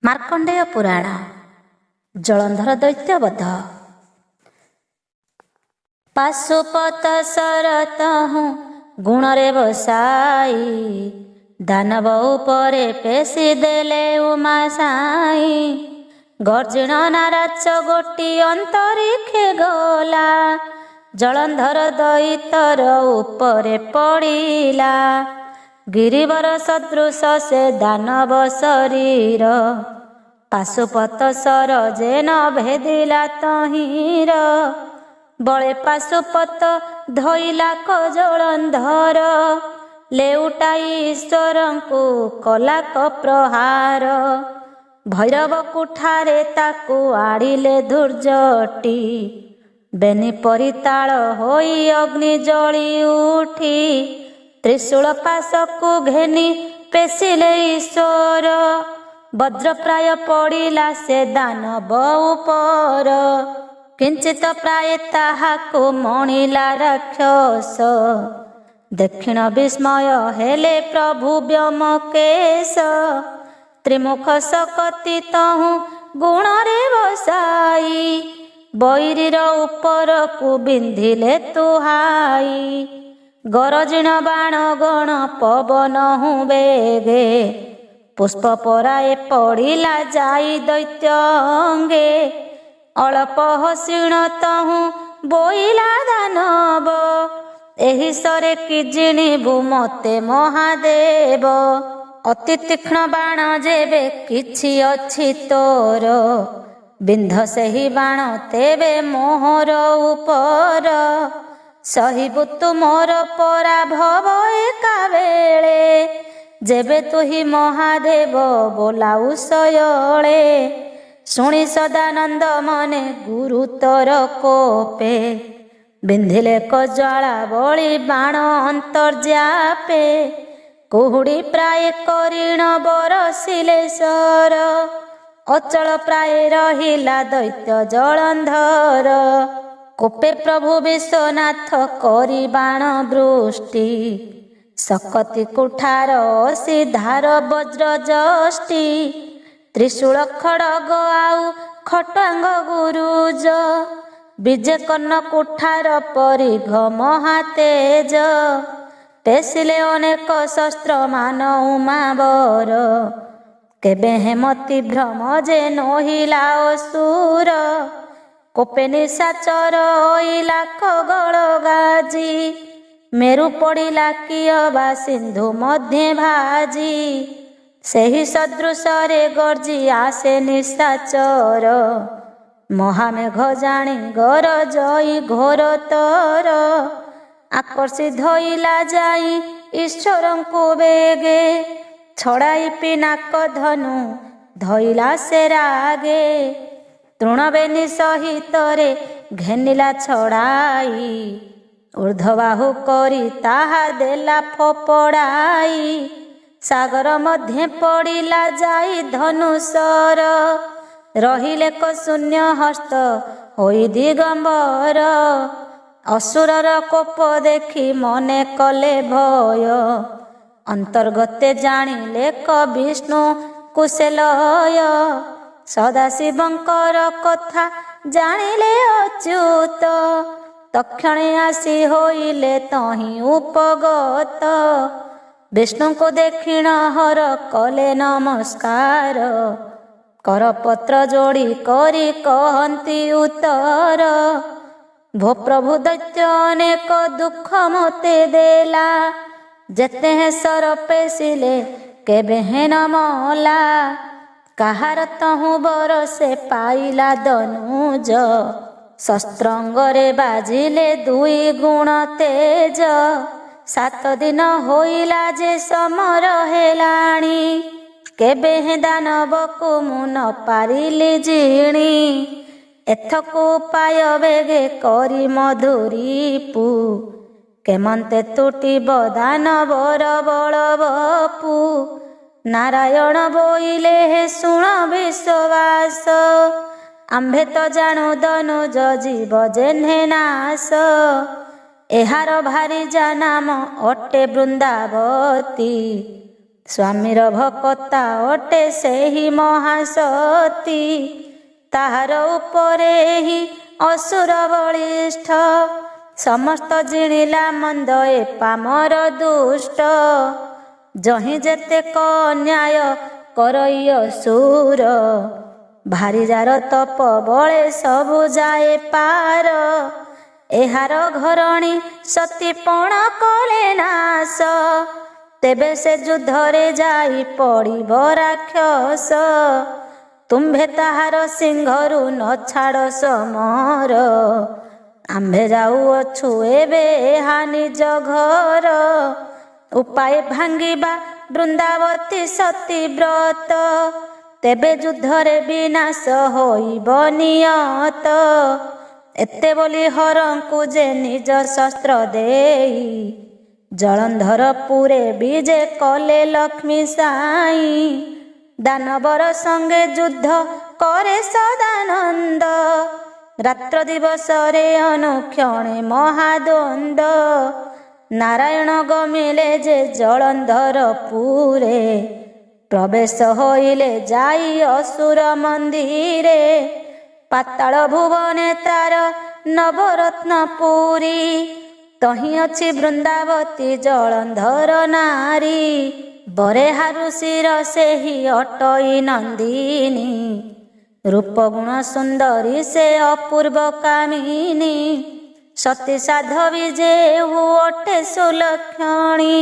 ମାର୍କଣ୍ଡେୟ ପୁରାଣ ଜଳନ୍ଧର ଦୈତ୍ୟବଧ। ପାଶୁପତ ଶରତହୁଁ ଗୁଣରେ ବସାଇ, ଦାନବ ଉପରେ ପେଶି ଦେଲେ ଉମା ସାଇ। ଗର୍ଜିଣ ନାରାଚ ଗୋଟି ଅନ୍ତରିକ୍ଷେ ଗଲା, ଜଳନ୍ଧର ଦୈତର ଉପରେ ପଡ଼ିଲା। ଗିରିବର ସଦୃଶ ସେ ଦାନବ ଶରୀର, ପାଶୁପତ ସର ଯେନ ଭେଦିଲା ତହିଁର। ବଳେ ପାଶୁପତ ଧଇଲା କ ଜଳନ୍ଧର, ଲେଉଟାଇ ଈଶ୍ୱରଙ୍କୁ କଲା କ ପ୍ରହାର। ଭୈରବ କୁଠାରେ ତାକୁ ଆଡ଼ିଲେ ଧୂର୍ଜଟି, ବେନି ପରିତାଳ ହୋଇ ଅଗ୍ନି ଜଳି ଉଠି। ତ୍ରିଶୂଳ ପାଶକୁ ଘେନି ପେଶିଲେ ଈଶ୍ୱର, ବଜ୍ରପ୍ରାୟ ପଡ଼ିଲା ସେ ଦାନବ ଉପର। କିଞ୍ଚିତ ପ୍ରାୟ ତାହାକୁ ମଣିଲା ରାକ୍ଷସ, ଦକ୍ଷିଣ ବିସ୍ମୟ ହେଲେ ପ୍ରଭୁ ବ୍ୟୋମକେଶ। ତ୍ରିମୁଖ ଶକତି ତହୁଁ ଗୁଣରେ ବସାଇ, ବୈରୀର ଉପରକୁ ବିନ୍ଧିଲେ ତୁହାଇ। ଗରଜିଣ ବାଣ ଗଣ ପବନ ହୁଁ ବେଗେ, ପୁଷ୍ପ ପରାଏ ପଡ଼ିଲା ଯାଇ ଦୈତ୍ୟ ଅଙ୍ଗେ। ଅଳପ ହସିଣ ତହୁଁ ବୋଇଲା ଦାନବ, ଏହି ସରେ କି ଜିଣିବୁ ମତେ ମହାଦେବ। ଅତି ତୀକ୍ଷ୍ଣ ବାଣ ଯେବେ କିଛି ଅଛି ତୋର, ବିନ୍ଧ ସେହି ବାଣ ତେବେ ମୋହର ଉପର। ସହିବୁ ତୁ ମୋର ପରାଭବ ଏକା ବେଳେ, ଯେବେ ତୁହି ମହାଦେବ ବୋଲାଉ ଶୟଳେ। ଶୁଣି ସଦାନନ୍ଦ ମନେ ଗୁରୁତର କୋପେ, ବିନ୍ଧିଲେ କ ଜ୍ୱାଳା ବଳି ବାଣ ଅନ୍ତର୍ଯାପେ। କୁହୁଡ଼ି ପ୍ରାୟ କରିଣ ବରସିଲେ ସର, ଅଚଳ ପ୍ରାୟ ରହିଲା ଦୈତ୍ୟ ଜଳନ୍ଧର। କୋପେ ପ୍ରଭୁ ବିଶ୍ୱନାଥ କରି ବାଣ ବୃଷ୍ଟି, ଶକତି କୁଠାର ସିଧାର ବଜ୍ର ଯଷ୍ଟି। ତ୍ରିଶୂଳ ଖଡ଼ଗ ଆଉ ଖଟାଙ୍ଗ ଗୁରୁଜ, ବିଜେ କର୍ଣ୍ଣ କୁଠାର ପରିଘ ମହାତେଜ। ପେଶିଲେ ଅନେକ ଶସ୍ତ୍ର ମାନ ଉମାବର, କେବେ ହେମତି ଭ୍ରମ ଯେ ନୋହିଲା ଅସୁର। କୋପେ ନିଶାଚର ଅଇଲା ଖଗଳ ଗାଜି, ମେରୁ ପଡ଼ିଲା କିଅବା ସିନ୍ଧୁ ମଧ୍ୟେ ଭାଜି। ସେହି ସଦୃଶରେ ଗର୍ଜି ଆସେ ନିଶାଚର, ମହାମେଘ ଜାଣି ଗରଜଇ ଘୋରତର। ଆକର୍ଷି ଧଇଲା ଯାଇ ଈଶ୍ୱରଙ୍କୁ ବେଗେ, ଛଡ଼ାଇ ପିନାକ ଧନୁ ଧଇଲା ସେ ରାଗେ। ତୃଣବେନି ସହିତରେ ଘେନିଲା ଛଡ଼ାଇ, ଊର୍ଦ୍ଧ୍ୱବାହୁ କରି ତାହା ଦେଲା ଫୋପଡ଼ାଇ। ସାଗର ମଧ୍ୟେ ପଡ଼ିଲା ଯାଇ ଧନୁଶର, ରହିଲେ କ ଶୂନ୍ୟ ହସ୍ତ ହୋଇ ଦିଗମ୍ବର। ଅସୁରର କୋପ ଦେଖି ମନେ କଲେ ଭୟ, ଅନ୍ତର୍ଗତେ ଜାଣିଲେ କ ବିଷ୍ଣୁ କୁଶେଲୟ। ସଦାଶିବଙ୍କର କଥା ଜାଣିଲେ ଅଚ୍ୟୁତ, ତକ୍ଷଣେ ଆସି ହୋଇଲେ ତହିଁ ଉପଗତ। ବିଷ୍ଣୁଙ୍କୁ ଦକ୍ଷିଣ ହର କଲେ ନମସ୍କାର, କରପତ୍ର ଯୋଡ଼ି କରି କହନ୍ତି ଉତ୍ତର। ଭୋ ପ୍ରଭୁ ଦୈତ୍ୟ ଅନେକ ଦୁଃଖ ମୋତେ ଦେଲା, ଯେତେ ସର ପେଶିଲେ କେବେ ହେନ ମଲା। କାହାର ତହୁଁ ବରଷେ ପାଇଲା ଦନୁଜ, ଶସ୍ତ୍ରଙ୍ଗରେ ବାଜିଲେ ଦୁଇ ଗୁଣ ତେଜ। 7 ଦିନ ହୋଇଲା ଯେ ସମର ହେଲାଣି, କେବେ ହେ ଦାନବକୁ ମୁଁ ନ ପାରିଲି ଜିଣି। ଏଥକୁ ଉପାୟ ବେଗେ କରି ମଧୁରୀପୁ, କେମନ୍ତେ ତୁଟିବ ଦାନବର ବଳବପୁ। ନାରାୟଣ ବୋଇଲେ ହେ ଶୁଣ ବିଶ୍ୱାସ, ଆମ୍ଭେ ତ ଜାଣୁ ଦନୁଜ ଜୀବ ଯେହ୍ନେ ନାଶ। ଏହାର ଭାରି ଯା ନାମ ଅଟେ ବୃନ୍ଦାବତୀ, ସ୍ୱାମୀର ଭକତା ଅଟେ ସେହି ମହାସତୀ, ତାହାର ଉପରେ ହିଁ ଅସୁର ବଳିଷ୍ଠ। ସମସ୍ତ ଜିଣିଲା ମନ୍ଦ ଏ ପାମର ଦୁଷ୍ଟ, ଯହିଁ ଯେତେକ ଅନ୍ୟାୟ କରଇ ଅସୁର। ଭାରି ଯାର ତପ ବଳେ ସବୁ ଯାଏ ପାର, ଏହାର ଘରଣୀ ସତୀ ପଣ କଲେ ନାଶ। ତେବେ ସେ ଯୁଦ୍ଧରେ ଯାଇ ପଡ଼ିବ ରାକ୍ଷସ, ତୁମ୍ଭେ ତାହାର ସିଂହରୁ ନ ଛାଡ଼ ସମର। ଆମ୍ଭେ ଯାଉଅଛୁ ଏବେ ଏହା ନିଜ ଘର, ଉପାୟ ଭାଙ୍ଗିବା ବୃନ୍ଦାବତୀ ସତୀ ବ୍ରତ। ତେବେ ଯୁଦ୍ଧରେ ବିନାଶ ହୋଇବ ନିୟତ, ଏତେ ବୋଲି ହରଙ୍କୁ ଯେ ନିଜ ଶସ୍ତ୍ର ଦେଇ। ଜଳନ୍ଧର ପୁରେ ବିଜେ କଲେ ଲକ୍ଷ୍ମୀ ସାଇ, ଦାନବର ସଙ୍ଗେ ଯୁଦ୍ଧ କରେ ସଦାନନ୍ଦ। ରାତ୍ର ଦିବସରେ ଅନୁକ୍ଷଣେ ମହାଦ୍ୱନ୍ଦ, ନାରାୟଣ ଗମିଲେ ଯେ ଜଳନ୍ଧର ପୁରେ। ପ୍ରବେଶ ହୋଇଲେ ଯାଇ ଅସୁର ମନ୍ଦିରେ, ପାତାଳ ଭୁବନେ ତାର ନବରତ୍ନ ପୁରୀ। ତହିଁ ଅଛି ବୃନ୍ଦାବତୀ ଜଳନ୍ଧର ନାରୀ, ବରେହା ଋଷିର ସେହି ଅଟଇ ନନ୍ଦିନୀ। ରୂପ ଗୁଣ ସୁନ୍ଦରୀ ସେ ଅପୂର୍ବ କାମିନୀ, ସତୀ ସାଧବୀ ଯେ ଅଟେ ସୁଲକ୍ଷଣୀ।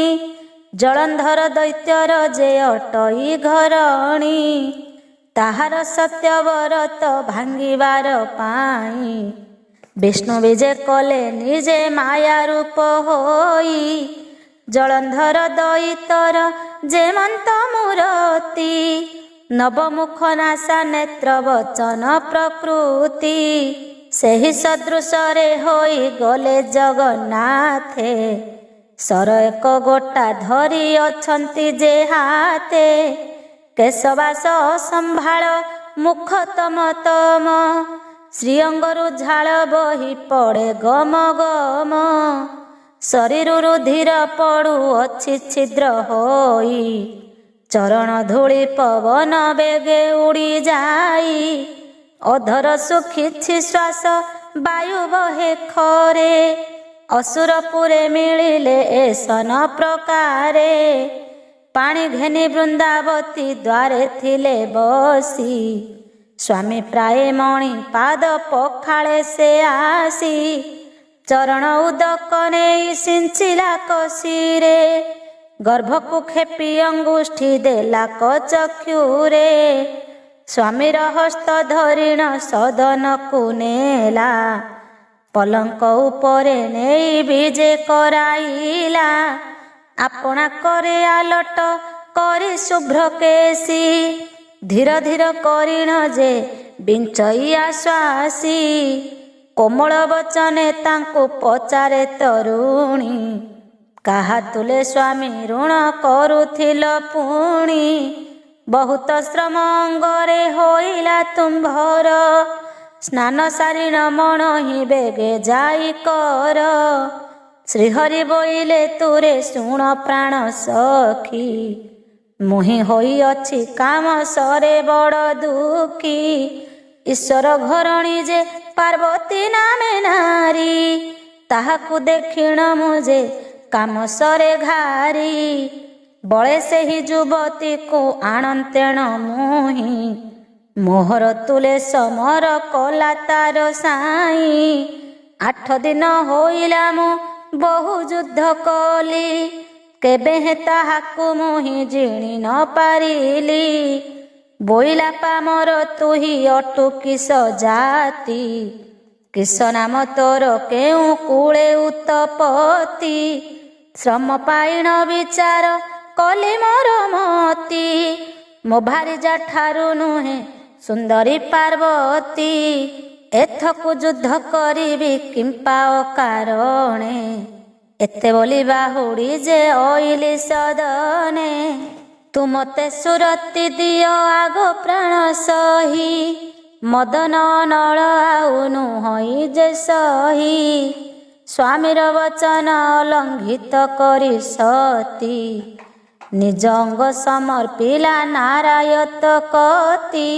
ଜଳନ୍ଧର ଦୈତ୍ୟର ଯେ ଅଟଇ ଘରଣୀ, ତାହାର ସତ୍ୟବରତ ଭାଙ୍ଗିବାର ପାଇଁ। ବିଷ୍ଣୁ ବିଜେ କଲେ ନିଜେ ମାୟା ରୂପ ହୋଇ, ଜଳନ୍ଧର ଦଇତର ଯେମନ୍ତ ମୂରତି। ନବମୁଖ ନାସା ନେତ୍ର ବଚନ ପ୍ରକୃତି, ସେହି ସଦୃଶରେ ହୋଇ ଗଲେ ଜଗନ୍ନାଥେ। ସର ଏକ ଗୋଟା ଧରି ଅଛନ୍ତି ଯେ ହାତେ, କେଶବାସ ସମ୍ଭାଳ ମୁଖ ତମ ତମ। ଶ୍ରୀଅଙ୍ଗରୁ ଝାଳ ବହି ପଡ଼େ ଗମ ଗମ, ଶରୀରରୁ ଧୀର ପଡ଼ୁଅଛି ଛିଦ୍ର ହୋଇ। ଚରଣ ଧୂଳି ପବନ ବେଗେ ଉଡ଼ି ଯାଇ, ଅଧର ଶୁଖିଛି ଶ୍ୱାସ ବାୟୁ ବହେ ଖରେ। ଅସୁରପୁରେ ମିଳିଲେ ଏ ସନ ପ୍ରକାରେ, ପାଣି ଘେନି ବୃନ୍ଦାବତୀ ଦ୍ୱାରେ ଥିଲେ ବସି। ସ୍ୱାମୀ ପ୍ରାୟ ମଣି ପାଦ ପଖାଳେ ସେ ଆସି, ଚରଣ ଉଦକ ନେଇ ସିଞ୍ଚିଲା କସିରେ। ଗର୍ଭକୁ ଖେପି ଅଙ୍ଗୁଷ୍ଠି ଦେଲା କଚକ୍ଷୁରେ, ସ୍ୱାମୀର ହସ୍ତ ଧରିଣ ସଦନକୁ ନେଲା। ପଲଙ୍କ ଉପରେ ନେଇ ବିଜେ କରାଇଲା, ଆପଣା କରେ ଆଲଟ କରି ଶୁଭ୍ର କେଶୀ। ଧୀର ଧୀର କରିଣ ଯେ ବିଞ୍ଚଇ ଆଶ୍ୱାସୀ, କୋମଳ ବଚନେ ତାଙ୍କୁ ପଚାରେ ତରୁଣୀ। କାହା ତୁଲେ ସ୍ୱାମୀ ଋଣ କରୁଥିଲ ପୁଣି, ବହୁତ ଶ୍ରମ ଅଙ୍ଗରେ ହୋଇଲା ତୁମ୍ଭର। ସ୍ନାନ ସାରିଣ ମଣ ହିଁ ବେଗେ ଯାଇ କର, ଶ୍ରୀହରି ବୋଇଲେ ତୁରେ ଶୁଣ ପ୍ରାଣ ସଖୀ। ମୁହିଁ ହୋଇଅଛି କାମ ସରେ ବଡ଼ ଦୁଃଖୀ, ଈଶ୍ୱର ଘରଣୀ ଯେ ପାର୍ବତୀ ନାମେ ନାରୀ। ତାହାକୁ ଦେଖିଣ ମୁଁ ଯେ କାମ ସରେ ଘାରି, ବଳେ ସେହି ଯୁବତୀକୁ ଆଣନ୍ତେଣ ମୁହିଁ। ମୋହର ତୁଲେ ସମର କଲା ତାର ସାଇ, 8 ଦିନ ହୋଇଲା ମୁଁ ବହୁ ଯୁଦ୍ଧ କଲି। କେବେ ହେ ତାହାକୁ ମୁହିଁ ଜିଣି ନ ପାରିଲି, ବୋଇଲା ପାମର ତୁହି ଅଟୁ କିସ ଜାତି। କିସ ନାମ ତୋର କେଉଁ କୂଳେ ଉତ୍ତପତି, ଶ୍ରମ ପାଇଣ ବିଚାର କଲି ମୋର ମତି। ମୋ ଭାରିଜା ଠାରୁ ନୁହେଁ ସୁନ୍ଦରୀ ପାର୍ବତୀ, ଏଥକୁ ଯୁଦ୍ଧ କରିବି କିମ୍ପା ଅକାରଣେ। ଏତେ ବୋଲି ବାହୁଡ଼ି ଯେ ଅଇଲି ସଦନେ, ତୁ ମତେ ସୁରତି ଦିଅ ଆଗ ପ୍ରାଣ ସହି। ମଦନ ନଳ ଆଉ ନୁହଇ ଯେ ସହି, ସ୍ୱାମୀର ବଚନ ଅଲଙ୍ଘିତ କରି ସତୀ। ନିଜ ଅଙ୍ଗ ସମର୍ପିଲା ନାରାୟତ କତି।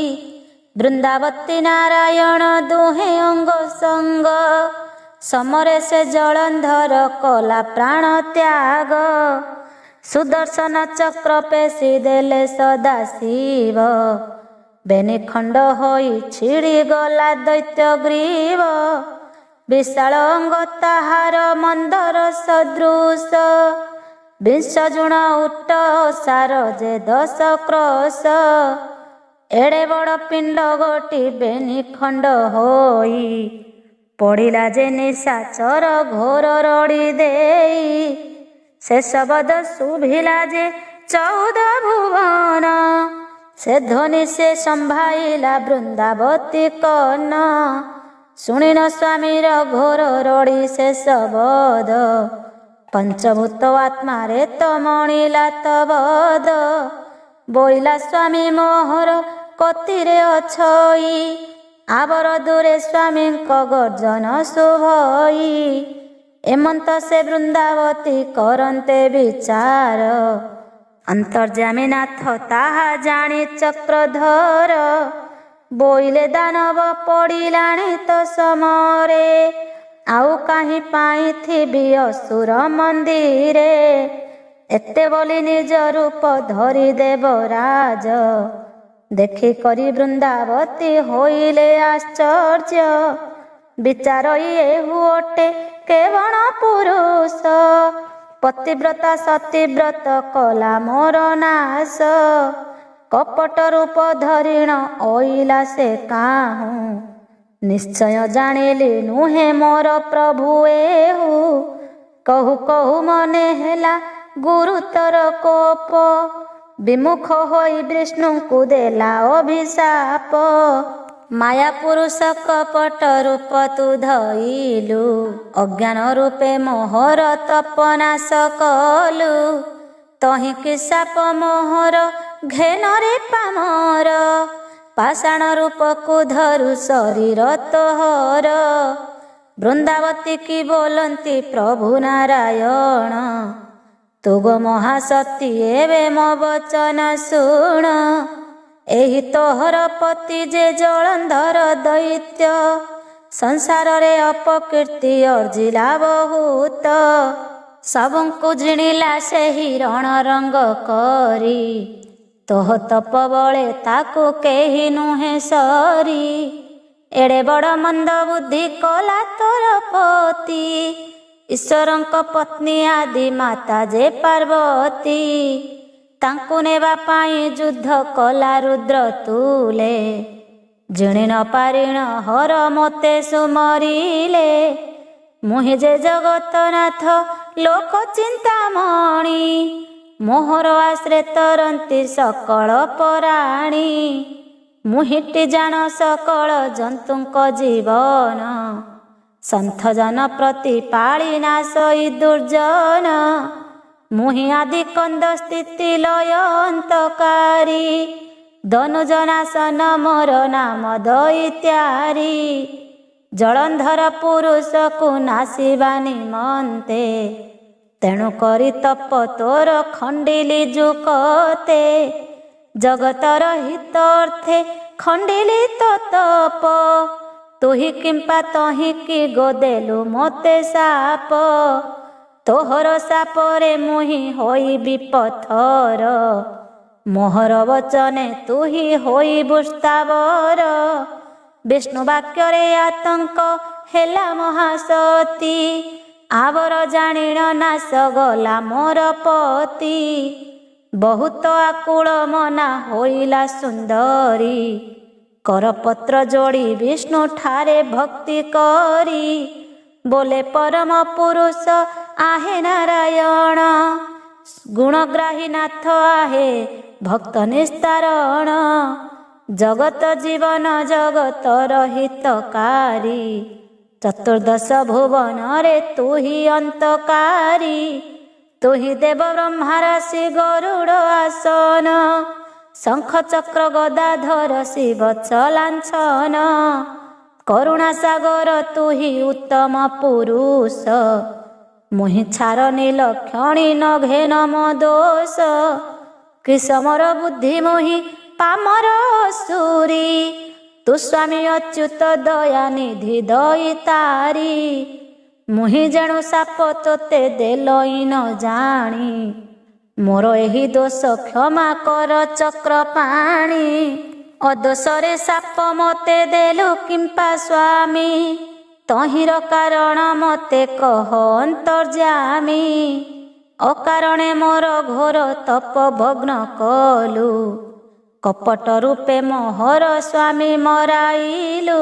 ବୃନ୍ଦାବତୀ ନାରାୟଣ ଦୁହେଁ ଅଙ୍ଗ ସଙ୍ଗ, ସମରେ ସେ ଜଳନ୍ଧର କଲା ପ୍ରାଣ ତ୍ୟାଗ। ସୁଦର୍ଶନ ଚକ୍ର ପେଶି ଦେଲେ ସଦାଶିବ, ବେନି ଖଣ୍ଡ ହୋଇ ଛିଡ଼ି ଗଲା ଦୈତ୍ୟ ଗ୍ରୀବ। ବିଶାଳ ଅଙ୍ଗ ତାହାର ମନ୍ଦର ସଦୃଶ, ବିଂଶ ଜୁଣ ଉଟ ସାର ଯେ 10 କ୍ରୋଶ। ଏଡ଼େ ବଡ଼ ପିଣ୍ଡ ଗୋଟି ବେନି ଖଣ୍ଡ ହୋଇ, ପଡ଼ିଲା ଯେ ନିଶାଚର ଘୋର ରଡ଼ି ଦେଇ। ଶେଷ ବଦ ଶୁଭିଲା ଯେ 14 ଭୁବନ, ସେ ଧ୍ୱନି ସେ ସମ୍ଭାଇଲା ବୃନ୍ଦାବତୀ କନ। ଶୁଣିନ ସ୍ୱାମୀର ଘୋର ରଡ଼ି ଶେଷ ବଦ, ପଞ୍ଚଭୂତ ଆତ୍ମାରେ ତ ମଣିଲା ତବଦ। ବୋଇଲା ସ୍ୱାମୀ ମୋହର କତିରେ ଅଛଇ, ଆବର ଦୂରେ ସ୍ୱାମୀଙ୍କ ଗର୍ଜନ ଶୁଭଇ। ଏମନ୍ତ ସେ ବୃନ୍ଦାବତୀ କରନ୍ତେ ବିଚାର, ଅନ୍ତର୍ଯ୍ୟାମୀ ନାଥ ତାହା ଜାଣି ଚକ୍ରଧର। ବୋଇଲେ ଦାନବ ପଡ଼ିଲାଣି ତ ସମରେ, ଆଉ କାହିଁ ପାଇଁ ଥିବି ଅସୁର ମନ୍ଦିରେ। ଏତେ ବୋଲି ନିଜ ରୂପ ଧରି ଦେବରାଜ, ଦେଖି କରି ବୃନ୍ଦାବତୀ ହୋଇଲେ ଆଶ୍ଚର୍ଯ୍ୟ। ବିଚାର ଇଏ ହୁଅଟେ କେବଳ ପୁରୁଷ, ପତିବ୍ରତା ସତୀବ୍ରତ କଲା ମୋର ନାଶ। କପଟ ରୂପ ଧରିଣ ଅଇଲା ସେ କାହୁଁ, ନିଶ୍ଚୟ ଜାଣିଲି ନୁହେଁ ମୋର ପ୍ରଭୁ ଏହୁ। କହୁ କହୁ ମନେ ହେଲା ଗୁରୁତର କୋପ, ବିମୁଖ ହୋଇ ବିଷ୍ଣୁଙ୍କୁ ଦେଲା ଅଭିଶାପ। ମାୟା ପୁରୁଷ କପଟ ରୂପ ତୁ ଧଇଲୁ, ଅଜ୍ଞାନ ରୂପେ ମୋହର ତପନାଶ କଲୁ। ତହିଁକି ସାପ ମୋହର ଘେନରେ ପାମର, ପାଷାଣ ରୂପକୁ ଧରୁ ଶରୀର ତୋହର। ବୃନ୍ଦାବତୀ କି ବୋଲନ୍ତି ପ୍ରଭୁ ନାରାୟଣ, ତୁ ଗୋ ମହାସତୀ ଏବେ ମୋ ବଚନ ଶୁଣ। ଏହି ତୋହର ପତି ଯେ ଜଳନ୍ଧର ଦୈତ୍ୟ, ସଂସାରରେ ଅପକୀର୍ତ୍ତି ଅର୍ଜିଲା ବହୁତ। ସବୁଙ୍କୁ ଜିଣିଲା ସେହି ରଣରଙ୍ଗ କରି, ତୋହ ତପ ବଳେ ତାକୁ କେହି ନୁହେଁ ସରି। ଏଡ଼େ ବଡ଼ ମନ୍ଦ ବୁଦ୍ଧି କଲା ତୋର ପତି, ଈଶ୍ୱରଙ୍କ ପତ୍ନୀ ଆଦି ମାତା ଯେ ପାର୍ବତୀ। ତାଙ୍କୁ ନେବା ପାଇଁ ଯୁଦ୍ଧ କଲା ରୁଦ୍ର ତୁଲେ, ଜିଣି ନ ପାରିଣ ହର ମୋତେ ସୁମରିଲେ। ମୁହିଁ ଯେ ଜଗତନାଥ ଲୋକ ଚିନ୍ତାମଣି, ମୋହର ଆଶ୍ରେ ତରନ୍ତି ସକଳ ପରାଣୀ। ମୁହିଁଟି ଜାଣ ସକଳ ଜନ୍ତୁଙ୍କ ଜୀବନ, ସନ୍ଥ ଜନ ପ୍ରତି ପାଳି ନାଶଇ ଦୁର୍ଜନ। ମୁହିଁ ଆଦି କନ୍ଦ ସ୍ଥିତି ଲୟ ଅନ୍ତକାରୀ, ଧନୁଜନାଶନ ମୋର ନାମ ଦଇତ୍ୟାରୀ। ଜଳନ୍ଧର ପୁରୁଷକୁ ନାଶିବା ନିମନ୍ତେ, ତେଣୁ କରି ତପ ତୋର ଖଣ୍ଡିଲି ଯୁକତେ। ଜଗତର ହିତ ଅର୍ଥେ ଖଣ୍ଡିଲି ତ ତପ, ତୁହି କିମ୍ପା ତହିଁକି ଗୋଦେଲୁ ମୋତେ ସାପ। ତୋହର ସାପରେ ମୁହିଁ ହୋଇବି ପଥର, ମୋହର ବଚନେ ତୁହି ହୋଇବୁ ସ୍ଥାବର। ବିଷ୍ଣୁ ବାକ୍ୟରେ ଆତଙ୍କ ହେଲା ମହାସତୀ, ଆବର ଜାଣିଣ ନାଶ ଗଲା ମୋର ପତି। ବହୁତ ଆକୁଳ ମନା ହୋଇଲା ସୁନ୍ଦରୀ, କରପତ୍ର ଯୋଡ଼ି ବିଷ୍ଣୁ ଠାରେ ଭକ୍ତି କରି। ବୋଲେ ପରମ ପୁରୁଷ ଆହେ ନାରାୟଣ, ଗୁଣଗ୍ରାହୀ ନାଥ ଆହେ ଭକ୍ତ ନିସ୍ତାରଣ। ଜଗତ ଜୀବନ ଜଗତର ହିତକାରୀ, ଚତୁର୍ଦଶ ଭୁବନରେ ତୁହି ଅନ୍ତକାରୀ। ତୁହି ଦେବ ବ୍ରହ୍ମାରାଶି ଗରୁଡ଼ ଆସନ, ଶଙ୍ଖ ଚକ୍ର ଗଦାଧର ଶିବତ୍ସ ଲାଞ୍ଛନ। କରୁଣା ସାଗର ତୁହି ଉତ୍ତମ ପୁରୁଷ, ମୁହିଁ ଛାର ନୀଳ କ୍ଷଣି ନଘେ ନମ ଦୋଷ କିସମର ବୁଦ୍ଧି ମୋହି ପାମର ସୁରୀ ତୁ ସ୍ୱାମୀ ଅଚ୍ୟୁତ ଦୟାନିଧି ଦଇ ତାରି ମୁହିଁ ଜାଣୁ ସାପ ତୋତେ ଦେଲଇ ନ ଜାଣି ମୋର ଏହି ଦୋଷ କ୍ଷମା କର ଚକ୍ର ପାଣି ଅଦୋଷରେ ସାପ ମୋତେ ଦେଲୁ କିମ୍ପା ସ୍ୱାମୀ ତହିଁର କାରଣ ମୋତେ କହ ଅନ୍ତର୍ଯାମୀ ଅକାରଣେ ମୋର ଘୋର ତପ ଭଗ୍ନ କଲୁ କପଟ ରୂପେ ମୋହର ସ୍ୱାମୀ ମରାଇଲୁ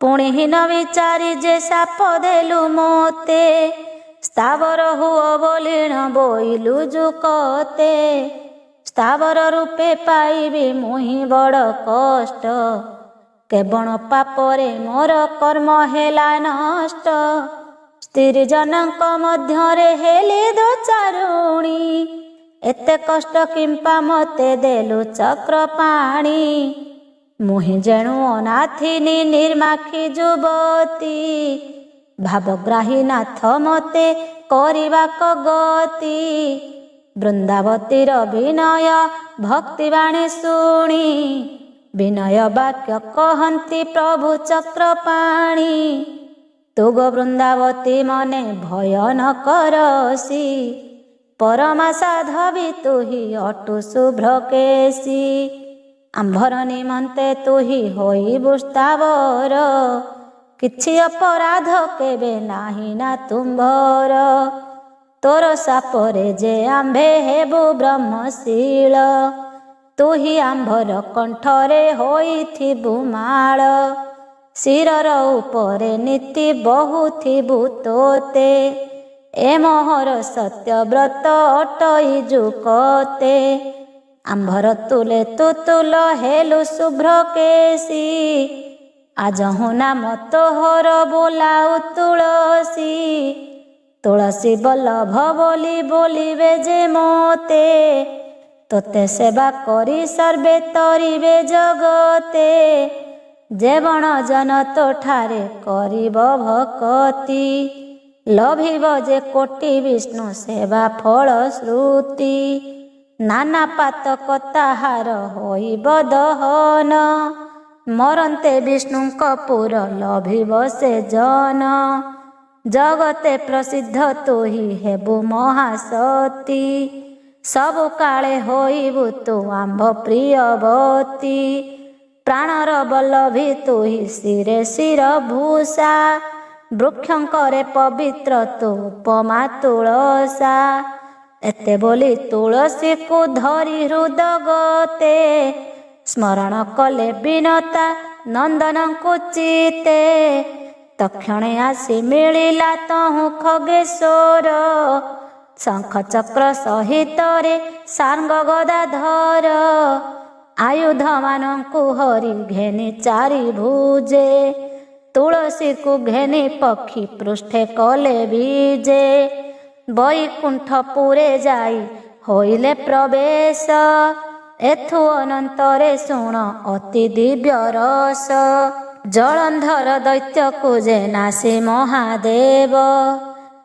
ପୁଣି ହୀନ ବିଚାରି ଯେ ସାପ ଦେଲୁ ମୋତେ ସ୍ଥାବର ହୁଅ ବୋଲିଣ ବୋଇଲୁ ଯୁକତେ ସ୍ଥାବର ରୂପେ ପାଇବି ମୁହିଁ ବଡ଼ କଷ୍ଟ କେବଳ ପାପରେ ମୋର କର୍ମ ହେଲା ନଷ୍ଟ ସ୍ତ୍ରୀ ଜନଙ୍କ ମଧ୍ୟରେ ହେଲି ଦୋଚାରୁଣୀ ଏତେ କଷ୍ଟ କିମ୍ପା ମୋତେ ଦେଲୁ ଚକ୍ର ପାଣି ମୁହିଁ ଯେଣୁ ଅନାଥିନୀ ନିର୍ମାଖୀ ଯୁବତୀ ଭାବଗ୍ରାହୀ ନାଥ ମୋତେ କରିବାକୁ ଗତି ବୃନ୍ଦାବତୀର ବିନୟ ଭକ୍ତିବାଣୀ ଶୁଣି ବିନୟ ବାକ୍ୟ କହନ୍ତି ପ୍ରଭୁ ଚକ୍ର ପାଣି ତୁ ଗୋ ବୃନ୍ଦାବତୀ ମନେ ଭୟ ନ କରସି ପରମା ସାଧବୀ ତୁହି ଅଟୁ ଶୁଭ୍ର କେଶୀ ଆମ୍ଭର ନିମନ୍ତେ ତୁହି ହୋଇବୁ ସ୍ଥାବର କିଛି ଅପରାଧ କେବେ ନାହିଁ ନା ତୁମ୍ଭର ତୋର ସାପରେ ଯେ ଆମ୍ଭେ ହେବୁ ବ୍ରହ୍ମଶୀଳ ତୁହି ଆମ୍ଭର କଣ୍ଠରେ ହୋଇଥିବୁ ମାଳ ଶିରର ଉପରେ ନୀତି ବହୁଥିବୁ ତୋତେ ଏ ମୋହର ସତ୍ୟବ୍ରତ ଅଟଇ ଯୁକତେ ଆମ୍ଭର ତୁଲେ ତୁଲ ହେଲୁ ଶୁଭ୍ର କେଶୀ ଆଜହୁ ନାମ ତୋହର ବୋଲାଉ ତୁଳସୀ ତୁଳସୀ ବଲ୍ଲଭ ବୋଲି ବୋଲିବେ ଯେ ମୋତେ ତୋତେ ସେବା କରି ସର୍ବେ ତରିବେ ଜଗତେ ଯେ ବଣ ଜନ ତୋଠାରେ କରିବ ଭକତି ଲଭିବ ଯେ କୋଟି ବିଷ୍ଣୁ ସେବା ଫଳ ଶ୍ରୁତି ନାନା ପାତକ ତାହାର ହୋଇବ ଦହନ ମରନ୍ତେ ବିଷ୍ଣୁଙ୍କ ପୁର ଲଭିବ ସେ ଜନ ଜଗତେ ପ୍ରସିଦ୍ଧ ତୁହି ହେବୁ ମହାସତୀ ସବୁ କାଳେ ହୋଇବୁ ତୁ ଆମ୍ଭ ପ୍ରିୟବତୀ ପ୍ରାଣର ବଲ୍ଲଭୀ ତୁହି ଶିରେ ଶିର ଭୂଷା ବୃକ୍ଷଙ୍କରେ ପବିତ୍ର ତୁ ଉପମା ତୁଳସା ଏତେ ବୋଲି ତୁଳସୀକୁ ଧରି ହୃଦ ଗତେ ସ୍ମରଣ କଲେ ବିନତା ନନ୍ଦନଙ୍କୁ ଚିତେ ତକ୍ଷଣେ ଆସି ମିଳିଲା ତହୁଁ ଖଗେଶ୍ୱର ଶଙ୍ଖ ଚକ୍ର ସହିତରେ ସାର୍ଙ୍ଗ ଗଦାଧର ଆୟୁଧ ମାନଙ୍କୁ ହରି ଘେନି ଚାରି ଭୁଜେ ତୁଳସୀକୁ ଘେନି ପକ୍ଷୀ ପୃଷ୍ଠେ କଲେ ବିଜେ ବୈକୁଣ୍ଠପୁରେ ଯାଇ ହୋଇଲେ ପ୍ରବେଶ ଏଥୁ ଅନନ୍ତରେ ଶୁଣ ଅତି ଦିବ୍ୟ ରସ ଜଳନ୍ଧର ଦୈତ୍ୟକୁ ଯେ ନାସି ମହାଦେବ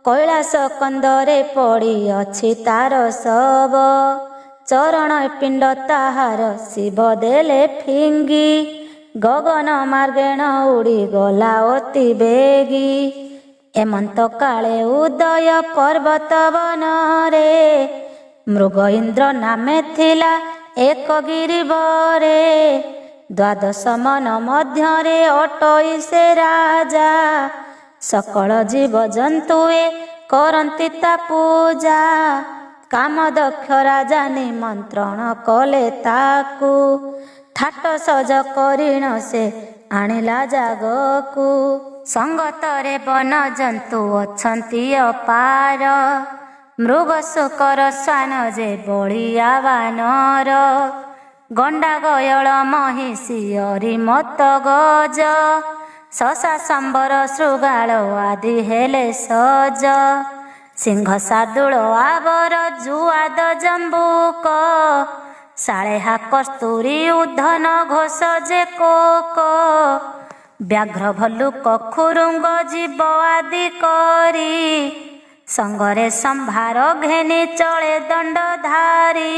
କୈଳାସ କନ୍ଦରେ ପଡ଼ି ଅଛି ତାର ଶବ ଚରଣ ପିଣ୍ଡ ତାହାର ଶିବ ଦେଲେ ଫିଙ୍ଗି ଗଗନ ମାର୍ଗେଣ ଉଡ଼ି ଗଲା ଅତି ବେଗୀ ଏମନ୍ତ କାଳେ ଉଦୟ ପର୍ବତ ବନରେ ମୃଗ ଇନ୍ଦ୍ର ନାମେ ଥିଲା ଏକ ଗିରିବରେ ଦ୍ୱାଦଶ ମନ ମଧ୍ୟରେ ଅଟଇ ସେ ରାଜା ସକଳ ଜୀବଜନ୍ତୁଏ କରନ୍ତି ତା ପୂଜା କାମଦକ୍ଷ ରାଜା ନିମନ୍ତ୍ରଣ କଲେ ତାକୁ ଥାଟ ସଜ କରିଣ ସେ ଆଣିଲା ଜାଗକୁ ସଙ୍ଗତରେ ବନ ଜନ୍ତୁ ଅଛନ୍ତି ଅପାର ମୃଗ ଶୁକର ଶ୍ୱାନ ଯେ ବଳିଆ ବାନର ଗଣ୍ଡା ଗୟଳ ମହିଷି ଅରିମତ ଗଜ ଶଶା ସମ୍ବର ଶୃଗାଳ ଆଦି ହେଲେ ସଜ ସିଂହ ଶାର୍ଦୁଳ ଆବର ଜୁଆଦ ଜମ୍ବୁକ ଶାଳେହା କସ୍ତୁରୀ ଉଦ୍ଧନ ଘୋଷ ଯେ କୋକ ବ୍ୟାଘ୍ର ଭଲ୍ଲୁକ ଖୁରୁଙ୍ଗ ଜୀବ ଆଦି କରି ସଙ୍ଗରେ ସମ୍ଭାର ଘେନି ଚଳେ ଦଣ୍ଡଧାରୀ।